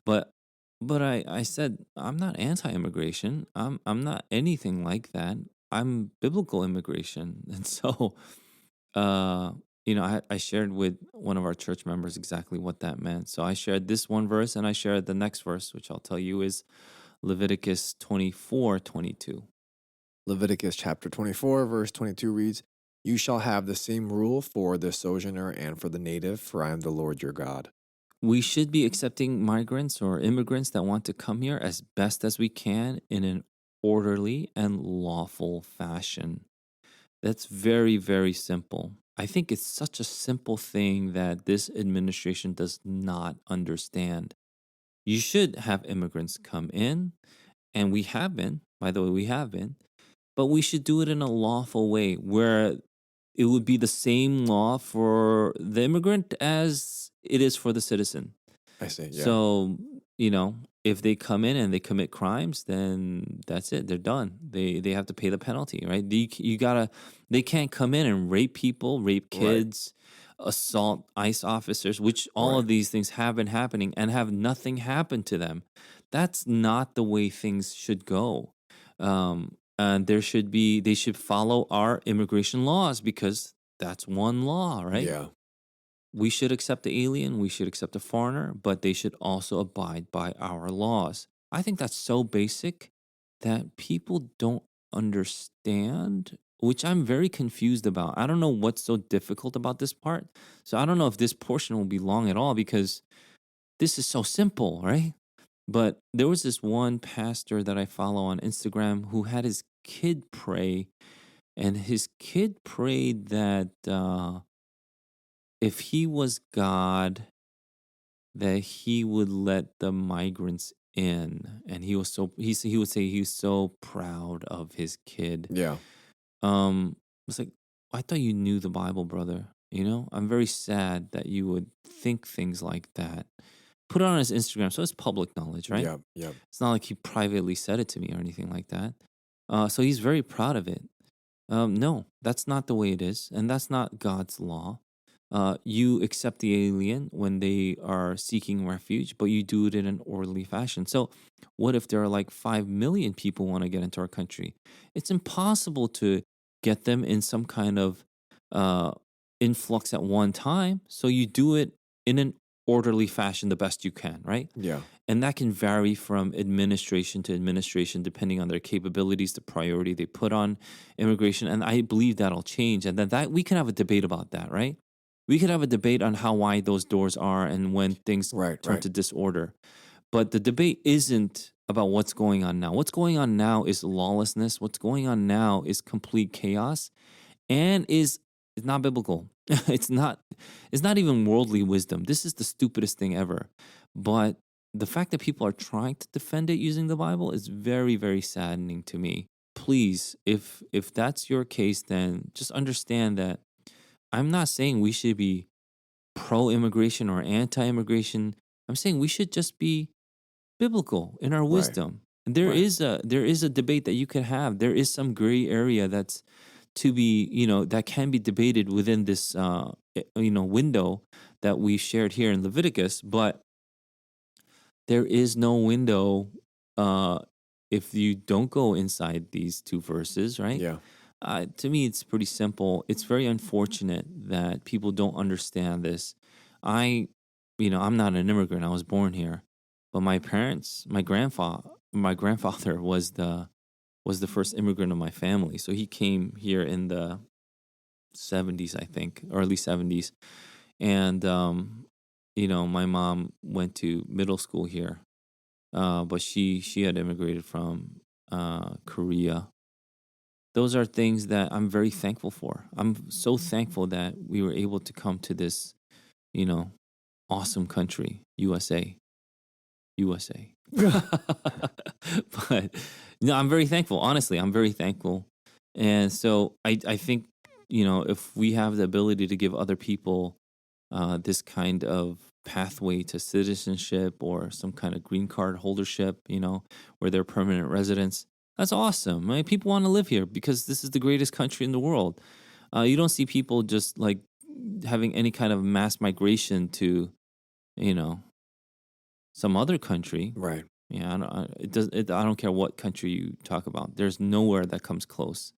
but I said I'm not anti-immigration. I'm not anything like that. I'm biblical immigration, and so uh, I shared with one of our church members exactly what that meant. So I shared this one verse, and I shared the next verse, which I'll tell you is Leviticus 24:22. Leviticus chapter 24, verse 22 reads, "You shall have the same rule for the sojourner and for the native, for I am the Lord your God." We should be accepting migrants or immigrants that want to come here as best as we can in an orderly and lawful fashion. That's very, very simple. I think it's such a simple thing that this administration does not understand. You should have immigrants come in, and we have been, by the way, we have been, but we should do it in a lawful way where it would be the same law for the immigrant as it is for the citizen. I see. Yeah. So, if they come in and they commit crimes, then that's it. They're done. They have to pay the penalty, right? They can't come in and rape people, rape Right. kids, assault ICE officers, which all Right. of these things have been happening, and have nothing happen to them. That's not the way things should go. And they should follow our immigration laws, because that's one law, right? Yeah. We should accept the alien, we should accept the foreigner, but they should also abide by our laws. I think that's so basic that people don't understand, which I'm very confused about. I don't know what's so difficult about this part. So I don't know if this portion will be long at all, because this is so simple, right? But there was this one pastor that I follow on Instagram who had his kid pray, and his kid prayed that if he was God, that he would let the migrants in, and he would say he's so proud of his kid. Yeah. It's like, I thought you knew the Bible, brother. I'm very sad that you would think things like that. Put it on his Instagram, so it's public knowledge, right? Yeah. Yeah. It's not like he privately said it to me or anything like that. So he's very proud of it. No, that's not the way it is, and that's not God's law. You accept the alien when they are seeking refuge, but you do it in an orderly fashion. So, what if there are like 5 million people want to get into our country? It's impossible to get them in some kind of uh, influx at one time. So, you do it in an orderly fashion the best you can, right? Yeah. And that can vary from administration to administration depending on their capabilities, the priority they put on immigration. And I believe that'll change. And then that we can have a debate about that, right? We could have a debate on how wide those doors are and when things Right. turn Right. to disorder. But the debate isn't about what's going on now. What's going on now is lawlessness. What's going on now is complete chaos, and is not biblical. It's not even worldly wisdom. This is the stupidest thing ever. But the fact that people are trying to defend it using the Bible is very, very saddening to me. Please, if that's your case, then just understand that I'm not saying we should be pro-immigration or anti-immigration. I'm saying we should just be biblical in our Right. wisdom. There Right. is a debate that you can have. There is some gray area that's to be, that can be debated within this window that we shared here in Leviticus, but there is no window uh if you don't go inside these two verses, right? Yeah. To me, it's pretty simple. It's very unfortunate that people don't understand this. I'm not an immigrant. I was born here. But my grandfather was the first immigrant of my family. So he came here in the 70s, I think, early 70s. And my mom went to middle school here. But she had immigrated from Korea. Those are things that I'm very thankful for. I'm so thankful that we were able to come to this, you know, awesome country, USA. USA. But no, I'm very thankful. Honestly, I'm very thankful. And so I think, if we have the ability to give other people this kind of pathway to citizenship or some kind of green card holdership, where they're permanent residents, that's awesome. Right? People want to live here because this is the greatest country in the world. You don't see people just like having any kind of mass migration to, you know, some other country. Right. Yeah, I don't care what country you talk about. There's nowhere that comes close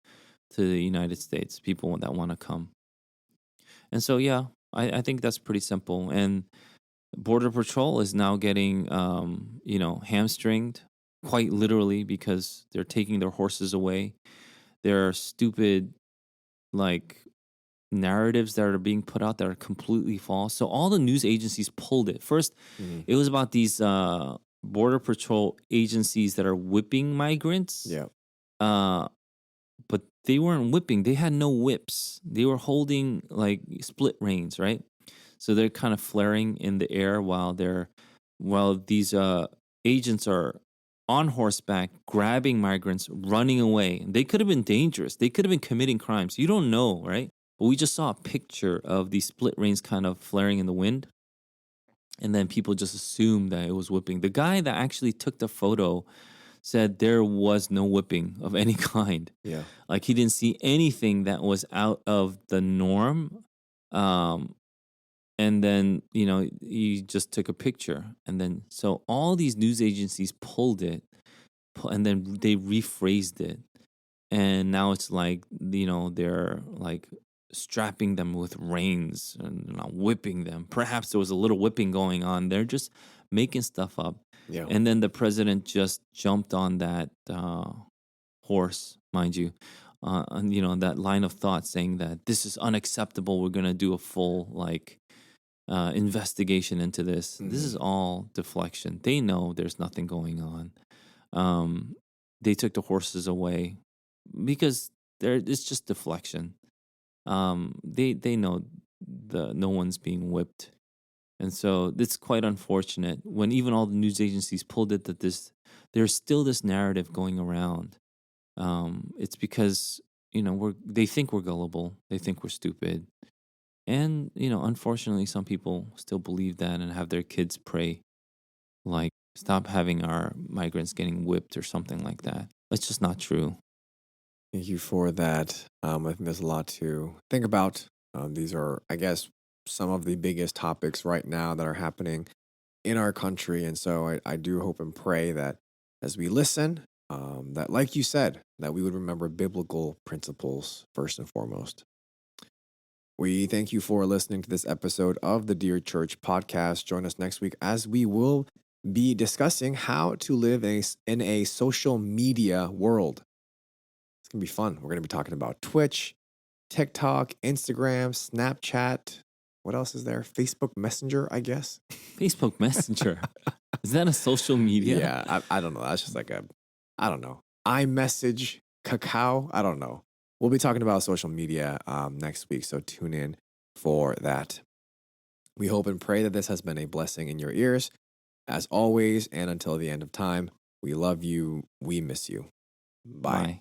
to the United States. People that want to come, and so yeah, I think that's pretty simple. And Border Patrol is now getting, hamstringed quite literally because they're taking their horses away. There are stupid, like, narratives that are being put out that are completely false. So all the news agencies pulled it. First, Mhm. it was about these Border Patrol agencies that are whipping migrants. Yeah. Uh, but they weren't whipping. They had no whips. They were holding like split reins, right? So they're kind of flaring in the air while these agents are on horseback grabbing migrants, running away. They could have been dangerous. They could have been committing crimes. You don't know, right? But we just saw a picture of these split reins kind of flaring in the wind. And then people just assumed that it was whipping. The guy that actually took the photo said there was no whipping of any kind. Yeah. Like he didn't see anything that was out of the norm. And then, he just took a picture. And then, so all these news agencies pulled it and then they rephrased it. And now it's like, they're like strapping them with reins and not whipping them. Perhaps there was a little whipping going on. They're just making stuff up. Yeah. And then the president just jumped on that horse, mind you, and, that line of thought saying that this is unacceptable. We're going to do a full, investigation into this. This is all deflection. They know there's nothing going on. They took the horses away because it's just deflection. They know no one's being whipped. And so it's quite unfortunate when even all the news agencies pulled it that there's still this narrative going around. It's because, they think we're gullible. They think we're stupid. And, unfortunately, some people still believe that and have their kids pray, like, stop having our migrants getting whipped or something like that. It's just not true. Thank you for that. I think there's a lot to think about. These are, I guess, some of the biggest topics right now that are happening in our country. And so I do hope and pray that as we listen, that, like you said, that we would remember biblical principles first and foremost. We thank you for listening to this episode of the Dear Church podcast. Join us next week as we will be discussing how to live in a social media world. It's going to be fun. We're going to be talking about Twitch, TikTok, Instagram, Snapchat. What else is there? Facebook Messenger, I guess. Facebook Messenger. Is that a social media? Yeah, I don't know. That's just like I don't know. iMessage, Kakao. I don't know. We'll be talking about social media next week, so tune in for that. We hope and pray that this has been a blessing in your ears. As always, and until the end of time, we love you. We miss you. Bye. Bye.